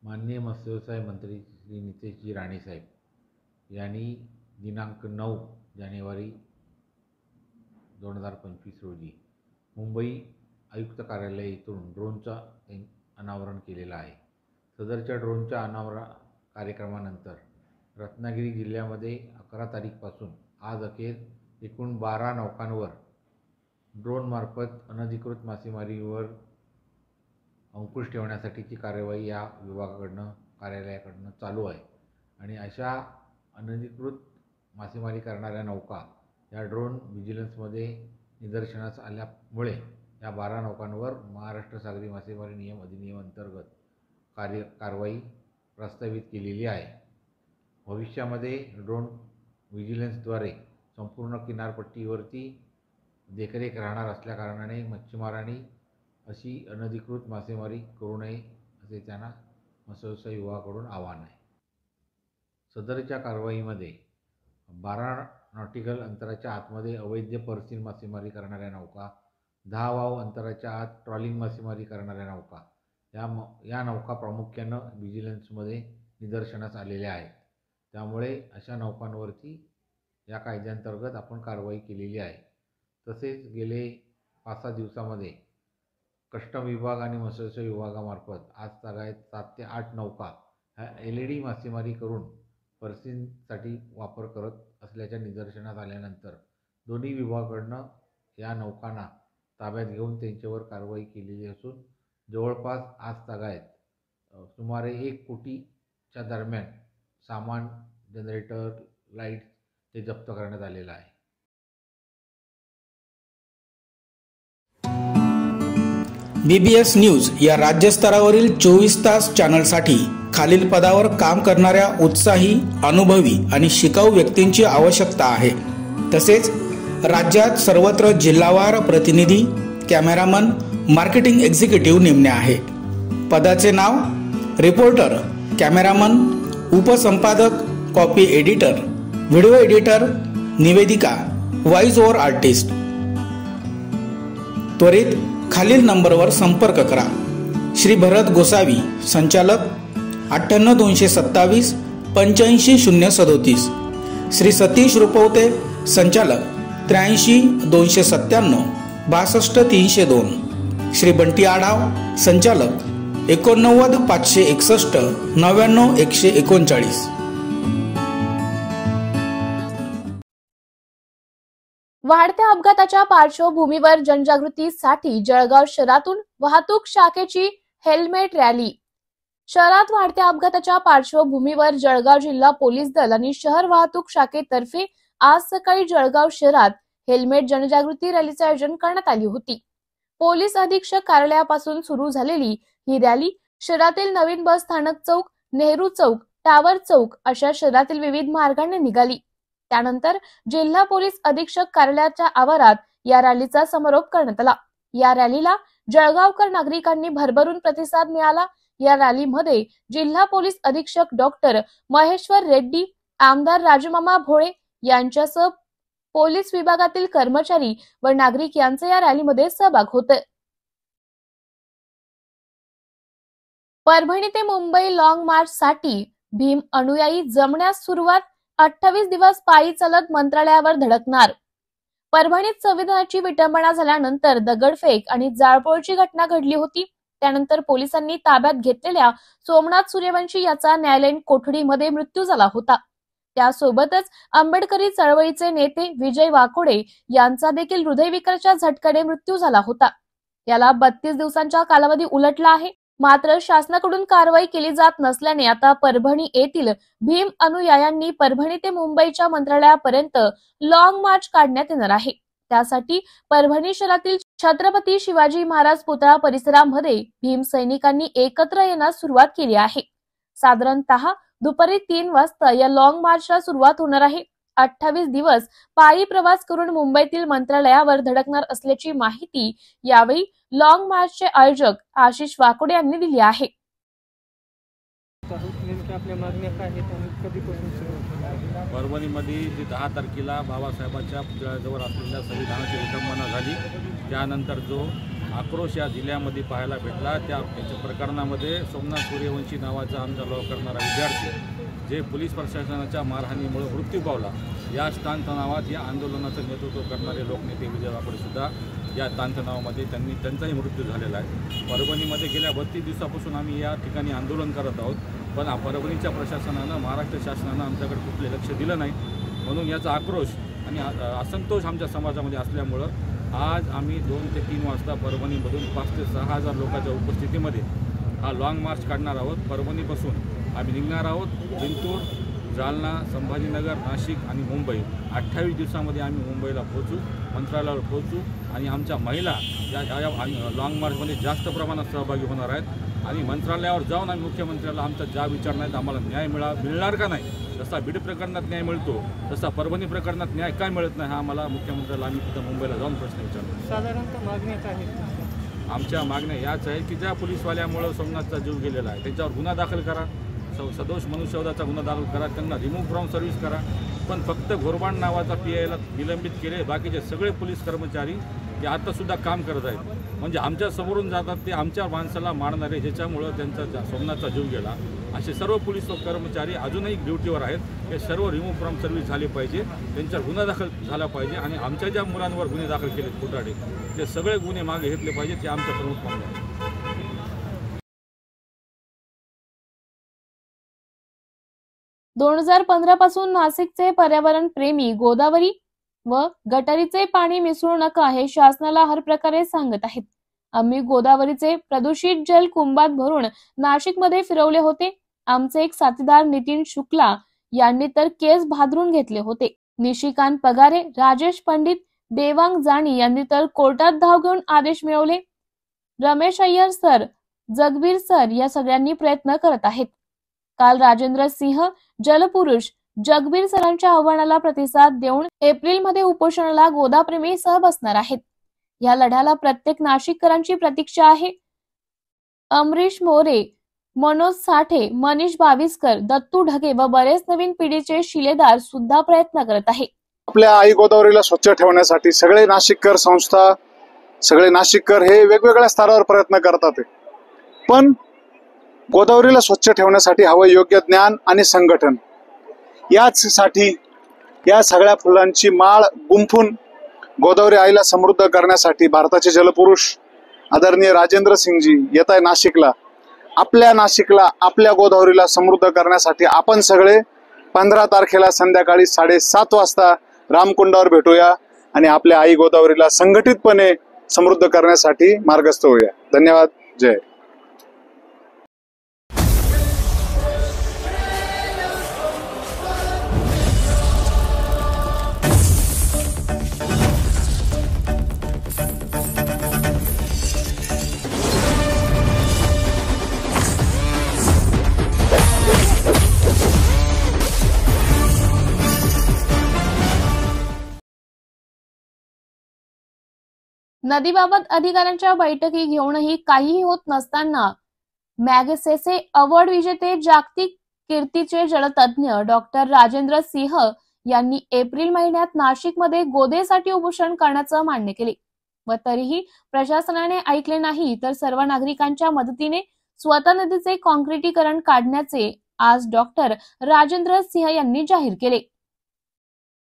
[SPEAKER 17] माननीय मत्स्य व्यवसाय मंत्री श्री नितेशजी राणे साहेब यांनी दिनांक 9 जानेवारी 2025 रोजी मुंबई आयुक्त कार्यालय येथून ड्रोनचा अनावरण केलेलं आहे. सदरच्या ड्रोनच्या अनावरण कार्यक्रमानंतर रत्नागिरी जिल्ह्यामध्ये 11 तारीखपासून आज अखेर एकूण 12 नौकांवर ड्रोनमार्फत अनधिकृत मासेमारीवर अंकुश ठेवण्यासाठीची कार्यवाही या कार्यालयाकडनं चालू आहे. आणि अशा अनधिकृत मासेमारी करणाऱ्या नौका या ड्रोन व्हिजिलन्समध्ये निदर्शनास आल्यामुळे या 12 नौकांवर महाराष्ट्र सागरी मासेमारी नियम अधिनियम अंतर्गत कारवाई प्रस्तावित केलेली आहे. भविष्यामध्ये ड्रोन व्हिजिलन्सद्वारे संपूर्ण किनारपट्टीवरती देखरेख राहणार असल्याकारणाने मच्छीमारांनी अशी अनधिकृत मासेमारी करू नये असे त्यांना मत्स्य व्यवसाय विभागाकडून आवाहन आहे. सदरच्या कारवाईमध्ये 12 नॉटिकल अंतराच्या आतमध्ये अवैध पर्सिन मासेमारी करणाऱ्या नौका, 10 वाव अंतराच्या आत ट्रॉलिंग मासेमारी करणाऱ्या नौका या नौका प्रामुख्यानं व्हिजिलन्समध्ये निदर्शनास आलेल्या आहेत. त्यामुळे अशा नौकांवरती या कायद्यांतर्गत आपण कारवाई केलेली आहे. तसेच गेले 5-6 दिवसामध्ये कस्टम विभाग आणि मत्स्य व्यवसाय विभागामार्फत आज तागायत 7 ते 8 नौका ह्या LED मासेमारी करून पर्सिनसाठी वापर करत असल्याच्या निदर्शनास आल्यानंतर दोन्ही विभागाकडनं या नौकांना ताब्यात घेऊन त्यांच्यावर कारवाई केलेली असून जवळपास आज तागायत सुमारे 1 कोटीच्या दरम्यान सामान, जनरेटर, लाईट हे जप्त करण्यात आलेलं आहे.
[SPEAKER 5] BBS न्यूज या राज्यस्तरावरील 24 तास चॅनलसाठी खालील पदावर काम करणाऱ्या उत्साही, अनुभवी आणि शिकाऊ व्यक्तींची आवश्यकता आहे. तसेच राज्यात सर्वत्र जिल्हावार प्रतिनिधी, कॅमेरामन, मार्केटिंग एक्झिक्युटिव्ह नेमणे आहे. पदाचे नाव: रिपोर्टर, कॅमेरामन, उपसंपादक, कॉपी एडिटर, व्हिडिओ एडिटर, निवेदिका, व्हॉइस ओव्हर आर्टिस्ट. त्वरित खालील नंबरवर संपर्क करा. श्री भरत गोसावी, संचालक, 98 227 85 037. श्री सतीश रुपवते, संचालक, 83 297 62 302. श्री बंटी आढाव, संचालक, 89 561 99 139.
[SPEAKER 6] वाढत्या अपघाताच्या पार्श्वभूमीवर जनजागृतीसाठी जळगाव शहरातून वाहतूक शाखेची हेल्मेट रॅली. शहरात वाढत्या अपघाताच्या पार्श्वभूमीवर जळगाव जिल्हा पोलीस दल आणि शहर वाहतूक शाखेतर्फे आज सकाळी जळगाव शहरात हेल्मेट जनजागृती रॅलीचे आयोजन करण्यात आली होती. पोलीस अधीक्षक कार्यालयापासून सुरू झालेली ही रॅली शहरातील नवीन बस स्थानक चौक, नेहरू चौक, टावर चौक अशा शहरातील विविध मार्गाने निघाली. त्यानंतर जिल्हा पोलीस अधीक्षक कार्यालयाच्या आवारात या रॅलीचा समारोप करण्यात आला. या रॅलीला जळगावकर नागरिकांनी भरभरून प्रतिसाद मिळाला. या रॅलीमध्ये जिल्हा पोलीस अधीक्षक डॉक्टर महेश्वर रेड्डी, आमदार राजमामा भोळे यांच्यासह पोलीस विभागातील कर्मचारी व नागरिक यांचे या रॅलीमध्ये सहभाग होते. परभणी ते मुंबई लॉंग मार्च साठी भीम अनुयायी जमण्यास सुरुवात. 28 दिवस पायी चालत मंत्रालयावर धडकणार. परभणीत संविधानाची विटंबना झाल्यानंतर दगडफेक आणि जाळपोळची घटना घडली होती. त्यानंतर पोलिसांनी ताब्यात घेतलेल्या सोमनाथ सूर्यवंशी याचा न्यायालयीन कोठडीमध्ये मृत्यू झाला होता. त्यासोबतच आंबेडकरी चळवळीचे नेते विजय वाकोडे यांचा देखील हृदयविकाराच्या झटक्याने मृत्यू झाला होता. याला 32 दिवसांचा कालावधी उलटला आहे. मात्र शासनाकडून कारवाई केली जात नसल्याने आता परभणी येथील भीम अनुयायांनी परभणी ते मुंबईच्या मंत्रालयापर्यंत लॉंग मार्च काढण्यात येणार आहे. त्यासाठी परभणी शहरातील छत्रपती शिवाजी महाराज पुतळा परिसरामध्ये भीम सैनिकांनी एकत्र येण्यास सुरुवात केली आहे. साधारणतः दुपारी 3 वाजता या लॉंग मार्चला सुरुवात होणार आहे. 28 दिवस पायी प्रवास करून मुंबईतील मंत्रालयावर धडकणार असल्याची माहिती यावेळी लॉंग मार्चचे आयोजक आशिष वाकोडे यांनी दिली आहे.
[SPEAKER 18] परभणीमध्ये जी 10 तारखेला बाबासाहेबांच्या पुतळ्याजवळ असलेल्या संविधानाची विटंबना झाली, त्यानंतर जो आक्रोश या जिल्ह्यामध्ये पाहायला भेटला, त्याच्या प्रकरणामध्ये सोमनाथ सूर्यवंशी नावाचा आमचा लॉ करणारा विद्यार्थी जे पोलीस प्रशासनाच्या मारहाणीमुळे मृत्यू पावला, या ताणतणावात या आंदोलनाचं नेतृत्व करणारे लोकनेते विजय वाकोडे सुद्धा या ताणतणावामध्ये त्यांचाही मृत्यू झालेला आहे. परभणीमध्ये गेल्या 32 दिवसापासून आम्ही या ठिकाणी आंदोलन करत आहोत, पण परभणीच्या प्रशासनानं, महाराष्ट्र शासनानं आमच्याकडे कुठले लक्ष दिलं नाही. म्हणून याचा आक्रोश आणि असंतोष आमच्या समाजामध्ये असल्यामुळं आज आम्ही 2 ते 3 वाजता परभणीमधून 5 ते 6 हजार लोकांच्या उपस्थितीमध्ये हा लॉंग मार्च काढणार आहोत. परभणीपासून आम्ही निघणार आहोत जिंतूर, जालना, संभाजीनगर, नाशिक आणि मुंबई. 28 दिवसामध्ये आम्ही मुंबईला पोहोचू, मंत्रालयावर पोहोचू आणि आमच्या महिला या लॉंग मार्चमध्ये जास्त प्रमाणात सहभागी होणार आहेत. आणि मंत्रालयावर जाऊन आम्ही मुख्यमंत्र्याला आमचा ज्या विचार नाही आम्हाला न्याय मिळणार का नाही, जसा बीड प्रकरणात न्याय मिळतो तसा परभणी प्रकरणात न्याय काय मिळत नाही, हा आम्हाला मुख्यमंत्र्याला आम्ही तिथं मुंबईला जाऊन प्रश्न विचारतो.
[SPEAKER 4] साधारणतः मागण्या काय आहेत?
[SPEAKER 18] आमच्या मागण्या याच आहे की ज्या पोलीसवाल्यामुळं सोमनाथचा जीव गेलेला आहे त्याच्यावर गुन्हा दाखल करा, सदोष मनुष्यवधाचा गुन्हा दाखल करा, त्यांना रिमूव्ह फ्रॉम सर्व्हिस करा. पण फक्त घोरबाण नावाचा PIला निलंबित केले, बाकीचे सगळे पोलीस कर्मचारी ते आतासुद्धा काम करत आहेत. म्हणजे आमच्या समोरून जातात ते आमच्या माणसाला मारणारे, ज्याच्यामुळं त्यांचा सोमनाथचा जीव गेला. असे सर्व पोलीस कर्मचारी अजूनही ड्युटीवर आहेत. हे सर्व रिमूव्ह फ्रॉम सर्व्हिस झाले पाहिजे, त्यांच्यावर गुन्हा दाखल झाला पाहिजे आणि आमच्या ज्या मुलांवर गुन्हे दाखल केलेत खोटाडे, ते सगळे गुन्हे मागे घेतले पाहिजेत. हे आमच्या प्रमुख मागण्या आहेत.
[SPEAKER 6] 2015 पासून नाशिकचे पर्यावरण प्रेमी गोदावरी व गटारीचे पाणी मिसळू नका हे शासनाला हर प्रकारे सांगत आहेत. आम्ही गोदावरीचे प्रदूषित जल कुंभात भरून नाशिकमध्ये फिरवले होते. आमचे एक साथीदार नितीन शुक्ला यांनी तर केस भादरून घेतले होते. निशिकांत पगारे, राजेश पंडित, देवांग जाणी यांनी तर कोर्टात धाव घेऊन आदेश मिळवले. रमेश अय्यर सर, जगबीर सर या सगळ्यांनी प्रयत्न करत आहेत. काल राजेंद्र सिंह जलपुरुष जगबीर सरांच्या आव्हानाला प्रतिसाद देऊन एप्रिलमध्ये उपोषणाला गोदाप्रेमी सह बसणार आहेत. या लढ्याला प्रत्येक नाशिककरांची प्रतीक्षा आहे. अमरीश मोरे, मनोज साठे, मनीष बाविस्कर, दत्तू ढगे व बरेच नवीन पिढीचे शिलेदार सुद्धा प्रयत्न करत आहे.
[SPEAKER 9] आपल्या आई गोदावरीला स्वच्छ ठेवण्यासाठी सगळे नाशिककर संस्था, सगळे नाशिककर हे वेगवेगळ्या स्तरावर प्रयत्न करतात. पण गोदावरीला स्वच्छ ठेवण्यासाठी हवं योग्य ज्ञान आणि संघटन. याचसाठी या सगळ्या फुलांची माळ गुंफून गोदावरी आईला समृद्ध करण्यासाठी भारताचे जलपुरुष आदरणीय राजेंद्र सिंगजी येत आहे नाशिकला.
[SPEAKER 19] आपल्या नाशिकला, आपल्या गोदावरीला समृद्ध करण्यासाठी आपण सगळे 15 तारखेला संध्याकाळी 7:30 वाजता रामकुंडावर भेटूया आणि आपल्या आई गोदावरीला संघटितपणे समृद्ध करण्यासाठी मार्गस्थ होऊया. धन्यवाद. जय.
[SPEAKER 6] नदीबाबत अधिकाऱ्यांच्या बैठकी घेऊनही काहीही होत नसताना मॅगसेसे अवॉर्ड विजेते जागतिक कीर्तीचे जलतज्ञ डॉक्टर राजेंद्र सिंह यांनी एप्रिल महिन्यात नाशिकमध्ये गोदेसाठी उपोषण करण्याचं मान्य केले व तरीही प्रशासनाने ऐकले नाही, तर सर्व नागरिकांच्या मदतीने स्वतः नदीचे कॉन्क्रिटीकरण काढण्याचे आज डॉक्टर राजेंद्र सिंह यांनी जाहीर केले.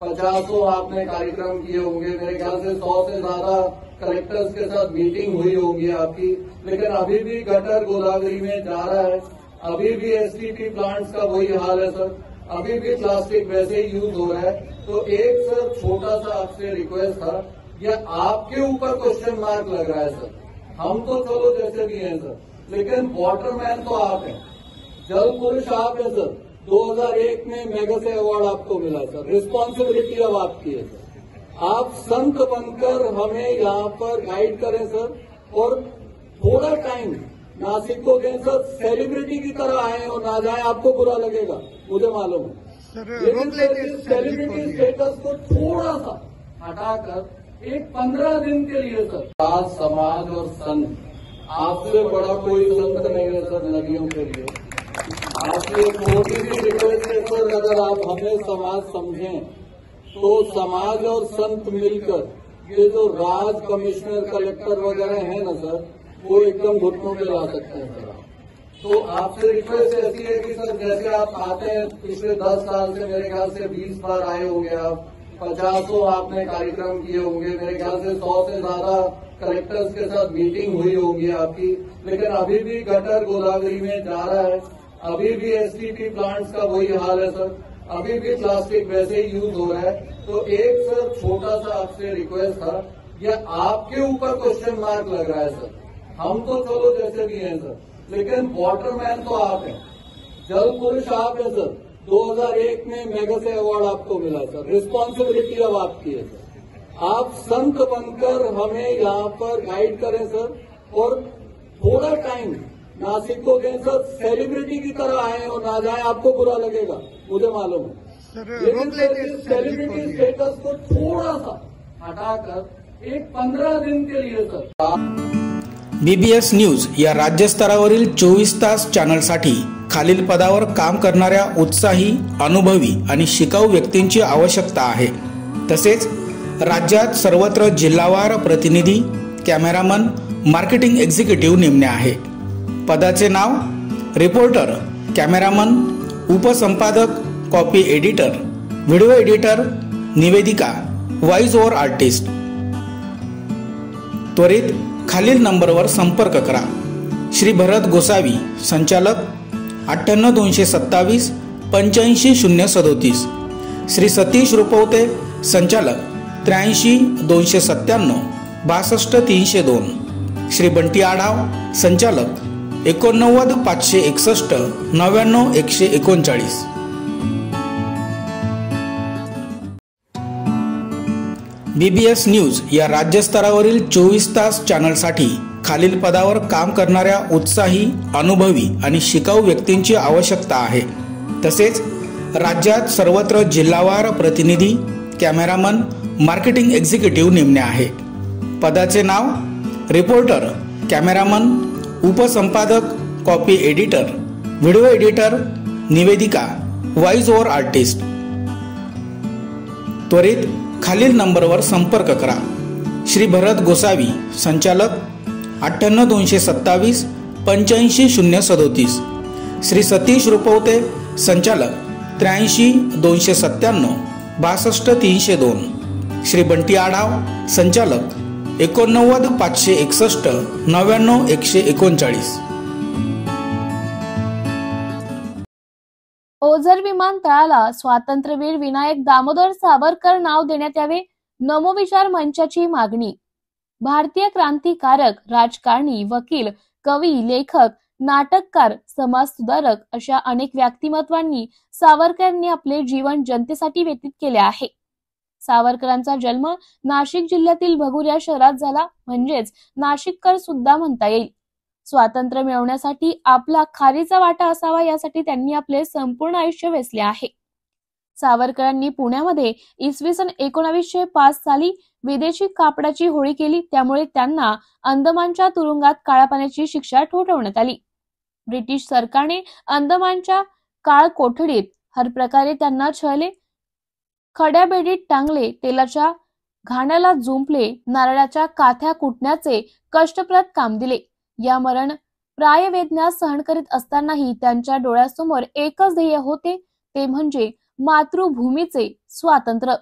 [SPEAKER 20] 50 आपने कार्यक्रम किए होंगे, मेरे ख्याल से 100 से ज्यादा कलेक्टर्स के साथ मीटिंग हुई होगी आपकी, लेकिन अभी भी गटर गोदावरी में जा रहा है, अभी भी एसटीपी प्लांट्स का वही हाल है सर, अभी भी प्लास्टिक वैसे ही यूज हो रहा है. तो एक सर छोटा सा आपसे रिक्वेस्ट था, ये आपके ऊपर क्वेश्चन मार्क लग रहा है सर. हम तो चलो जैसे भी हैं सर, लेकिन वाटरमैन तो आप हैं, जल पुरुष आप हैं सर. 2001 में मेगासे अवार्ड आपको मिला सर, रिस्पॉन्सिबिलिटी अब आपकी है सर. आप संत बनकर हमें यहाँ पर गाइड करें सर, और थोड़ा टाइम नासिक को दें सर. सेलिब्रिटी की तरह आए और ना जाए, आपको बुरा लगेगा, मुझे मालूम है, लेकिन सेलिब्रिटी स्टेटस को थोड़ा सा हटाकर एक 15 दिन के लिए सर, आज समाज और संत, आपसे बड़ा कोई संत नहीं है सर नदियों के लिए. आपकी छोटी सी रिक्वेस्ट है सर, अगर आप हमें समाज समझें तो समाज और संत मिलकर ये जो राज कमिश्नर कलेक्टर वगैरह है ना सर, वो एकदम घुटनों पे ला सकते हैं सर. तो आपसे रिक्वेस्ट ऐसी है कि सर जैसे आप आते हैं, पिछले 10 साल से मेरे ख्याल से 20 बार आए होंगे आप, 50 आपने कार्यक्रम किए होंगे, मेरे ख्याल से 100 से ज्यादा कलेक्टर्स के साथ मीटिंग हुई होगी आपकी, लेकिन अभी भी गटर गोदावरी में जा रहा है, अभी भी एसटीपी प्लांट्स का वही हाल है सर, अभी भी प्लास्टिक वैसे ही यूज हो रहा है. तो एक सर छोटा सा आपसे रिक्वेस्ट था, ये आपके ऊपर क्वेश्चन मार्क लग रहा है सर. हम तो चलो जैसे भी हैं सर, लेकिन वाटरमैन तो आप हैं, जल पुरुष आप हैं सर. 2001 में मेगासे अवार्ड आपको मिला सर, रिस्पॉन्सिबिलिटी अब आपकी है सर. आप संत बनकर हमें यहाँ पर गाइड करें सर, और थोड़ा टाइम नासिक को दें सर. सेलिब्रिटी की तरह आए और ना जाए, आपको बुरा लगेगा, मुझे मालूम है, लेकिन सेलिब्रिटी स्टेटस को थोड़ा सा हटाकर एक 15 दिन के लिए सर.
[SPEAKER 5] BBS न्यूज या राज्यस्तरावरील 24 तास चॅनलसाठी खालील पदावर काम करणाऱ्या उत्साही, अनुभवी आणि शिकाऊ व्यक्तींची आवश्यकता आहे. तसेच राज्यात सर्वत्र जिल्हावार प्रतिनिधी, कॅमेरामन, मार्केटिंग एक्झिक्युटिव्ह नेमणे आहे. पदाचे नाव: रिपोर्टर, कॅमेरामन, उपसंपादक, कॉपी एडिटर, व्हिडिओ एडिटर, निवेदिका, व्हॉइस ओव्हर आर्टिस्ट. त्वरित खालील नंबरवर संपर्क करा. श्री भरत गोसावी, संचालक, 98 227 85 037. श्री सतीश रुपवते, संचालक, 83 297 62 302. श्री बंटी आढाव, संचालक, 89 561 99 139. BBS न्यूज या राज्यस्तरावरील 24 तास चॅनलसाठी खालील पदावर काम करणाऱ्या उत्साही, अनुभवी आणि शिकाऊ व्यक्तींची आवश्यकता आहे. तसेच राज्यात सर्वत्र जिल्हावार प्रतिनिधी, कॅमेरामन, मार्केटिंग एक्झिक्युटिव्ह नेमणे आहे. पदाचे नाव: रिपोर्टर, कॅमेरामन, उपसंपादक, कॉपी एडिटर, व्हिडिओ एडिटर, निवेदिका, व्हॉइस ओव्हर आर्टिस्ट. त्वरित खालील नंबरवर संपर्क करा. श्री भरत गोसावी, संचालक, 98 227 85 037. श्री सतीश रुपवते, संचालक, 83 297 62 302. श्री बंटी आढाव, संचालक, 89 561 99 139.
[SPEAKER 6] ओझर विमानतळाला स्वातंत्र्यवीर विनायक दामोदर सावरकर नाव देण्यात यावे, नमोविचार मंचाची मागणी. भारतीय क्रांतिकारक, राजकारणी, वकील, कवी, लेखक, नाटककार, समाजसुधारक अशा अनेक व्यक्तिमत्वांनी सावरकरांनी आपले जीवन जनतेसाठी व्यतीत केले आहे. सावरकरांचा जन्म नाशिक जिल्ह्यातील भगूर शहरात झाला, म्हणजेच नाशिककर सुद्धा म्हणता येईल. स्वातंत्र्य मिळवण्यासाठी आपला खारीचा वाटा असावा यासाठी त्यांनी आपले संपूर्ण आयुष्य वेचले आहे. सावरकरांनी पुण्यामध्ये इसवी सन 1905 साली विदेशी कापडाची होळी केली, त्यामुळे त्यांना अंदमानच्या तुरुंगात काळ्या पाण्याची शिक्षा ठोठावण्यात आली. ब्रिटिश सरकारने अंदमानच्या काळ कोठडीत हर प्रकारे त्यांना छळले, खड्या बेडीत टांगले, तेलाच्या घाण्याला जुंपले, नारळाच्या काथ्या कुटण्याचे कष्टप्रद काम दिले. या मरण प्राय वेदना सहन करीत असतानाही त्यांच्या डोळ्यासमोर एकच ध्येय होते, ते म्हणजे मातृभूमीचे स्वातंत्र्य.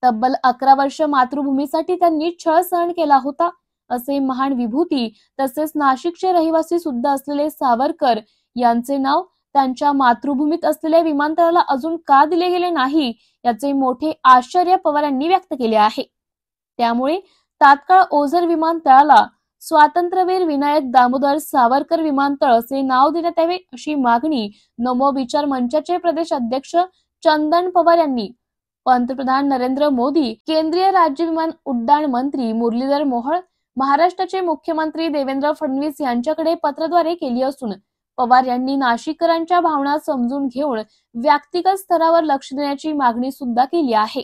[SPEAKER 6] तब्बल 11 वर्ष मातृभूमीसाठी त्यांनी छळ सहन केला होता. असे महान विभूती तसेच नाशिकचे रहिवासी सुद्धा असलेले सावरकर यांचे नाव त्यांच्या मातृभूमीत असलेल्या विमानतळाला अजून का दिले गेले नाही याचे मोठे आश्चर्य पवार यांनी व्यक्त केले आहे. त्यामुळे तात्काळ ओझर विमानतळाला स्वातंत्र्यवीर विनायक दामोदर सावरकर विमानतळ असे नाव देण्यात यावे अशी मागणी नमो विचार मंचाचे प्रदेश अध्यक्ष चंदन पवार यांनी पंतप्रधान नरेंद्र मोदी, केंद्रीय राज्य विमान उड्डाण मंत्री मुरलीधर मोहोळ, महाराष्ट्राचे मुख्यमंत्री देवेंद्र फडणवीस यांच्याकडे पत्राद्वारे केली असून पवार यांनी नाशिककरांच्या भावना समजून घेऊन व्यक्तिगत स्तरावर लक्ष देण्याची मागणी सुद्धा केली आहे.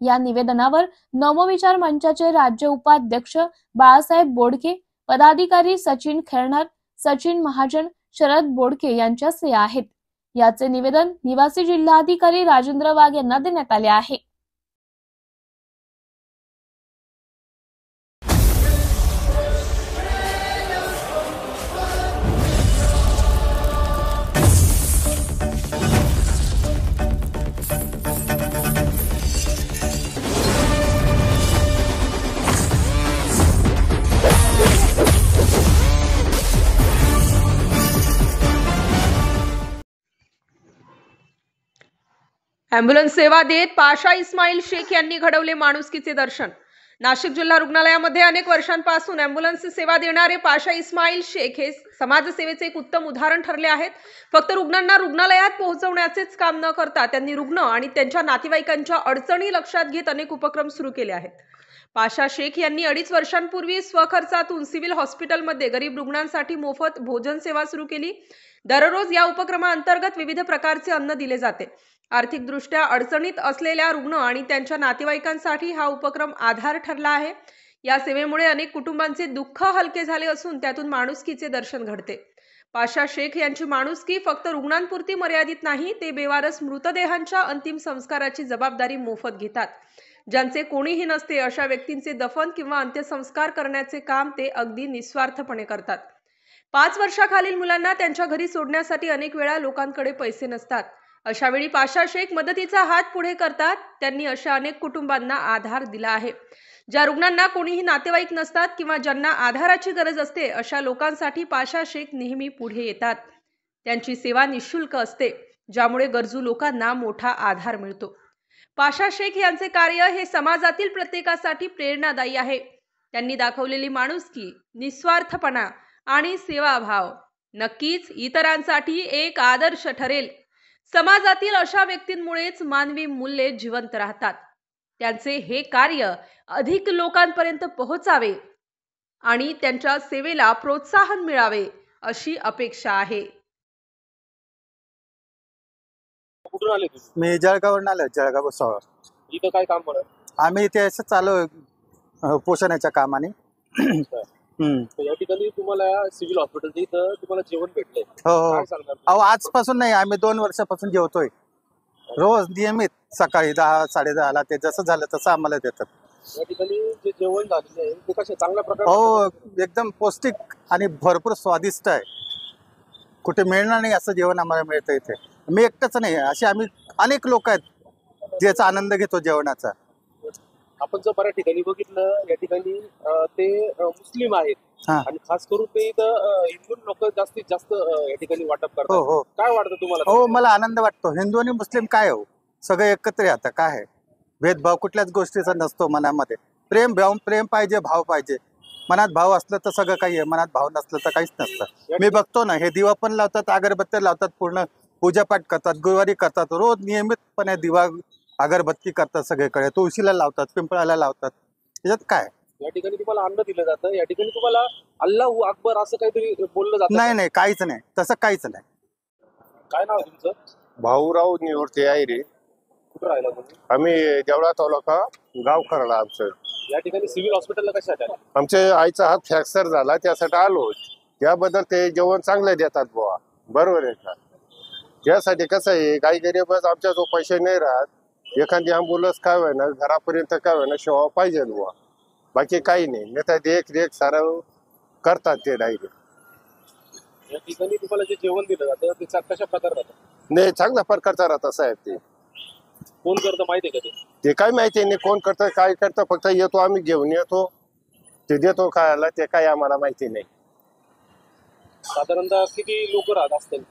[SPEAKER 6] या निवेदनावर नवविचार मंचाचे राज्य उपाध्यक्ष बाळासाहेब बोडके, पदाधिकारी सचिन खेरणार, सचिन महाजन, शरद बोडके यांच्या सह्या आहेत. याचे निवेदन निवासी जिल्हाधिकारी राजेंद्र वाघ यांना देण्यात आले आहे.
[SPEAKER 1] अँब्युलन्स सेवा देत पाशा इस्माईल शेख यांनी घडवले माणुसकीचे दर्शन. नाशिक जिल्हा रुग्णालयामध्ये अनेक वर्षांपासून अँब्युलन्स सेवा देणारे पाशा इस्माईल शेख हे समाजसेवेचे एक उत्तम उदाहरण ठरले आहेत. फक्त रुग्णांना रुग्णालयात पोहोचवण्याचेच काम न करता त्यांनी रुग्ण आणि त्यांच्या नातेवाईकांच्या अडचणी लक्षात घेत अनेक उपक्रम सुरू केले आहेत. पाशा शेख यांनी 2.5 वर्षांपूर्वी स्वखर्चातून सिव्हिल हॉस्पिटलमध्ये गरीब रुग्णांसाठी मोफत भोजन सेवा सुरू केली. दररोज या उपक्रमाअंतर्गत विविध प्रकारचे अन्न दिले जाते. आर्थिकदृष्ट्या अडचणीत असलेल्या रुग्ण आणि त्यांच्या नातेवाईकांसाठी हा उपक्रम आधार ठरला आहे. या सेवेमुळे अनेक कुटुंबांचे दुःख हलके झाले असून त्यातून माणुसकीचे दर्शन घडते. पाशा शेख यांची माणुसकी फक्त रुग्णांपुरती मर्यादित नाही, ते बेवारस मृतदेहांच्या अंतिम संस्काराची जबाबदारी मोफत घेतात. ज्यांचे कोणीही नसते अशा व्यक्तींचे दफन किंवा अंत्यसंस्कार करण्याचे काम ते अगदी निस्वार्थपणे करतात. 5 वर्षाखालील मुलांना त्यांच्या घरी सोडण्यासाठी अनेक वेळा लोकांकडे पैसे नसतात. अशा वेळी पाशा शेख मदतीचा हात पुढे करतात. त्यांनी अशा अनेक कुटुंबांना आधार दिला आहे. ज्या रुग्णांना कोणीही नातेवाईक नसतात किंवा ज्यांना आधाराची गरज असते अशा लोकांसाठी पाशा शेख नेहमी पुढे येतात. त्यांची सेवा निःशुल्क असते, ज्यामुळे गरजू लोकांना मोठा आधार मिळतो. पाशा शेख यांचे कार्य हे समाजातील प्रत्येकासाठी प्रेरणादायी आहे. त्यांनी दाखवलेली माणुसकी, निस्वार्थपणा आणि सेवाभाव नक्कीच इतरांसाठी एक आदर्श ठरेल. समाजातील अशा व्यक्तींमुळेच मानवी मूल्ये जिवंत राहतात. त्यांचे हे कार्य अधिक लोकांपर्यंत पोहोचावे आणि त्यांच्या सेवेला प्रोत्साहन मिळावे अशी अपेक्षा आहे.
[SPEAKER 21] कुठून आले तुम्ही?
[SPEAKER 22] मी जळगाववरून आलो. जळगाव भुसावळ.
[SPEAKER 21] इथं काय काम करत?
[SPEAKER 22] आम्ही इथे असं चालू पोषणाच्या कामाने.
[SPEAKER 21] या ठिकाणी तुम्हाला सिव्हिल हॉस्पिटल इथं तुम्हाला जेवण भेटलंय.
[SPEAKER 22] हो. अहो आजपासून नाही, आम्ही 2 वर्षापासून जेवतोय रोज नियमित. सकाळी 10 10:30ला ते जसं झालं तसं आम्हाला देतात.
[SPEAKER 21] या ठिकाणी जे जेवण झालेलं आहे ते कशा चांगल्या प्रकारे?
[SPEAKER 22] हो, एकदम पौष्टिक आणि भरपूर स्वादिष्ट आहे. कुठे मिळणार नाही असं जेवण आम्हाला मिळतं इथे. मी एकटाच नाही, असे आम्ही अनेक लोक आहेत ज्याचा आनंद घेतो जेवणाचा.
[SPEAKER 21] आपण जर बऱ्याच ठिकाणी बघितलं, या ठिकाणी ते मुस्लिम आहेत आणि खास करून ते इथं हिंदू लोक जास्तीत जास्त या ठिकाणी वाटप
[SPEAKER 22] हो
[SPEAKER 21] करतात.
[SPEAKER 22] हो
[SPEAKER 21] काय वाटतं तुम्हाला?
[SPEAKER 22] हो, मला आनंद वाटतो. हिंदू आणि मुस्लिम काय हो, सगळे एकत्र येतात. काय आहे, भेदभाव कुठल्याच गोष्टीचा नसतो मनामध्ये. प्रेम पाहिजे, भाव पाहिजे. मनात भाव असलं तर सगळं काही आहे, मनात भाव नसलं तर काहीच नसतं. मी बघतो ना, हे दिवा पण लावतात, अगरबत्त्या लावतात, पूर्ण पूजापाठ करतात, गुरुवारी करतात, रोज नियमितपणे दिवा अगरबत्ती करतात, सगळीकडे तुळशीला लावतात, पिंपळाला लावतात. त्याच्यात काय?
[SPEAKER 21] या ठिकाणी तुम्हाला अन्न दिलं जातं, या ठिकाणी तुम्हाला अल्लाहू अकबर असं काहीतरी बोललं जातं?
[SPEAKER 22] नाही नाही, काहीच नाही, तसं काहीच नाही.
[SPEAKER 21] काय नाव आहे तुमचं?
[SPEAKER 2] भाऊराव निवडते आहे रे.
[SPEAKER 21] कुठं राहिला तुम्ही?
[SPEAKER 2] आम्ही देवळा तालुका गाव खरडा आमचं.
[SPEAKER 21] या ठिकाणी सिव्हिल हॉस्पिटलला कशासाठी आले?
[SPEAKER 2] आमच्या आईचा हात फ्रॅक्चर झाला, त्यासाठी आलो. त्याबद्दल ते जेवण चांगलं देतात बुवा, बरोबर आहे का? त्यासाठी कसं आहे, काही गरीबच आमच्या जो पैसे नाही राहत, एखादी ॲम्ब्युलन्स काय होईना घरापर्यंत काय होईना सेवा पाहिजे बुवा, बाकी काही नाही. नाही तर देख सारं करतात ते डायरेक्ट.
[SPEAKER 21] या ठिकाणी तुम्हाला जे जेवण दिलं जातं ते कशा प्रकारे राहतं?
[SPEAKER 2] नाही, चांगल्या प्रकारचा राहत साहेब. ते
[SPEAKER 21] कोण करतं माहिती आहे का?
[SPEAKER 2] ते काय माहिती नाही कोण करतं काय करतं, फक्त येतो आम्ही घेऊन येतो, ते देतो खायला, ते काय आम्हाला माहिती नाही.
[SPEAKER 21] साधारणतः किती लोक राहत असतील?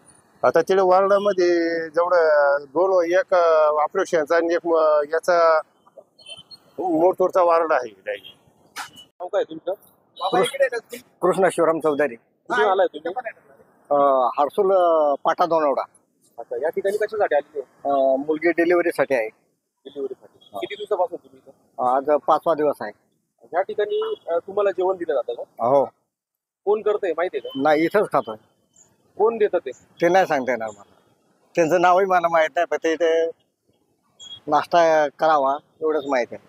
[SPEAKER 2] आता तिथे वार्डामध्ये जेवढं एक ऑपरेशनचा आणि एक याचा मोठोरचा वार्ड आहे.
[SPEAKER 21] नाव काय तुमचं?
[SPEAKER 3] कृष्णा शिवराम चौधरी.
[SPEAKER 21] कुठे आलाय तुम्ही?
[SPEAKER 3] हर्सुल पाटा दोनवडा.
[SPEAKER 21] अच्छा, या ठिकाणी कशासाठी आली?
[SPEAKER 3] मुलगी डिलिव्हरीसाठी आहे.
[SPEAKER 21] डिलिव्हरीसाठी. किती दिवसापासून तुम्ही इथं?
[SPEAKER 3] आज 5वा दिवस आहे.
[SPEAKER 21] या ठिकाणी तुम्हाला जेवण दिलं जातं का?
[SPEAKER 3] हो.
[SPEAKER 21] कोण करतंय माहिती आहे का?
[SPEAKER 3] नाही, इथंच खातोय.
[SPEAKER 21] कोण देतं
[SPEAKER 3] ते नाही सांगता येणार मला, त्यांचं नावही मला माहित नाही, पण ते नाश्ता करावा एवढंच माहित आहे.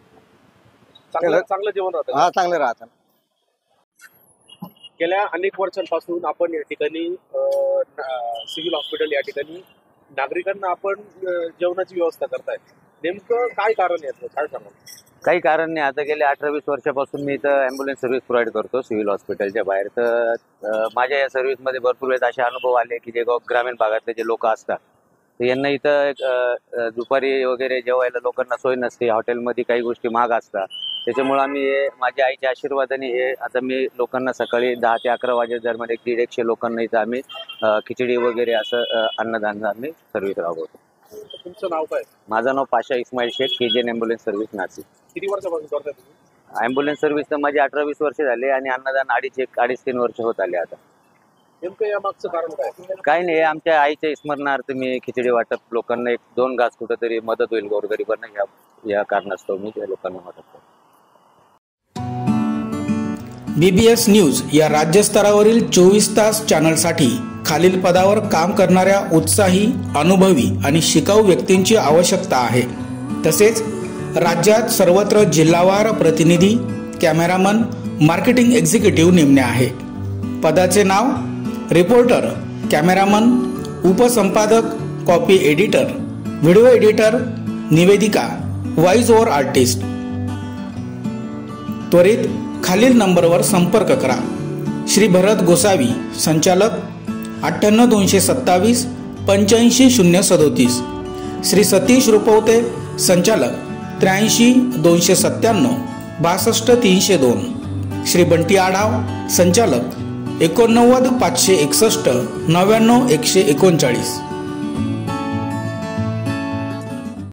[SPEAKER 21] चांगलं जेवण राहतं?
[SPEAKER 3] हा, चांगलं राहतं.
[SPEAKER 21] गेल्या अनेक वर्षांपासून आपण या ठिकाणी सिव्हिल हॉस्पिटल या ठिकाणी नागरिकांना आपण जेवणाची व्यवस्था करताय. नेमकं काय कारण आहे, काय सांगा?
[SPEAKER 23] काही कारण नाही. आता गेल्या 18-20 वर्षापासून मी इथं ॲम्ब्युलन्स सर्व्हिस प्रोव्हाइड करतो सिव्हिल हॉस्पिटलच्या बाहेर. तर माझ्या या सर्व्हिसमध्ये भरपूर वेळेस असे अनुभव आले की जे ग्रामीण भागातले जे लोक असतात तर यांना इथं दुपारी वगैरे जेवायला लोकांना सोय नसते, हॉटेलमध्ये काही गोष्टी महाग असतात. त्याच्यामुळं आम्ही हे माझ्या आईच्या आशीर्वादाने हे आता मी लोकांना सकाळी 10 ते 11 वाजे दरम्यान 100-150 लोकांना इथं आम्ही खिचडी वगैरे असं अन्नदान आम्ही सर्व्हिस राबवतो.
[SPEAKER 21] तुमचं नाव काय?
[SPEAKER 23] माझं नाव Pasha Ismail Shaikh, KGN ambulance service Nashik.
[SPEAKER 21] किती वर्षापासून करताय तुम्ही?
[SPEAKER 23] ॲम्ब्युलन्स सर्व्हिस तर माझे 18-20 वर्ष झाले आणि अन्नदान 2.5-3 वर्ष होत आले आता.
[SPEAKER 21] नेमकं या मागचं कारण काय?
[SPEAKER 23] काही नाही, आमच्या आईच्या स्मरणार्थ मी खिचडी वाटप लोकांना 1-2 घास कुठंतरी मदत होईल गोरगरिबांना या कारणास्तव मी त्या लोकांना मदत करतो.
[SPEAKER 5] BBS न्यूज या राज्यस्तरावरील 24 तास चॅनलसाठी खालील पदावर काम करणाऱ्या उत्साही, अनुभवी आणि शिकाऊ व्यक्तींची आवश्यकता आहे. तसेच राज्यात सर्वत्र जिल्हावार प्रतिनिधी, कॅमेरामन, मार्केटिंग एक्झिक्युटिव्ह नेमणे आहे. पदाचे नाव: रिपोर्टर, कॅमेरामन, उपसंपादक, कॉपी एडिटर, व्हिडिओ एडिटर, निवेदिका, व्हॉइस ओव्हर आर्टिस्ट. त्वरित खालील नंबरवर संपर्क करा. श्री भरत गोसावी, संचालक, 98 227 85 037. श्री सतीश रुपवते, संचालक, 83 297 62 302. श्री बंटी आढाव, संचालक, 89 561 99 139.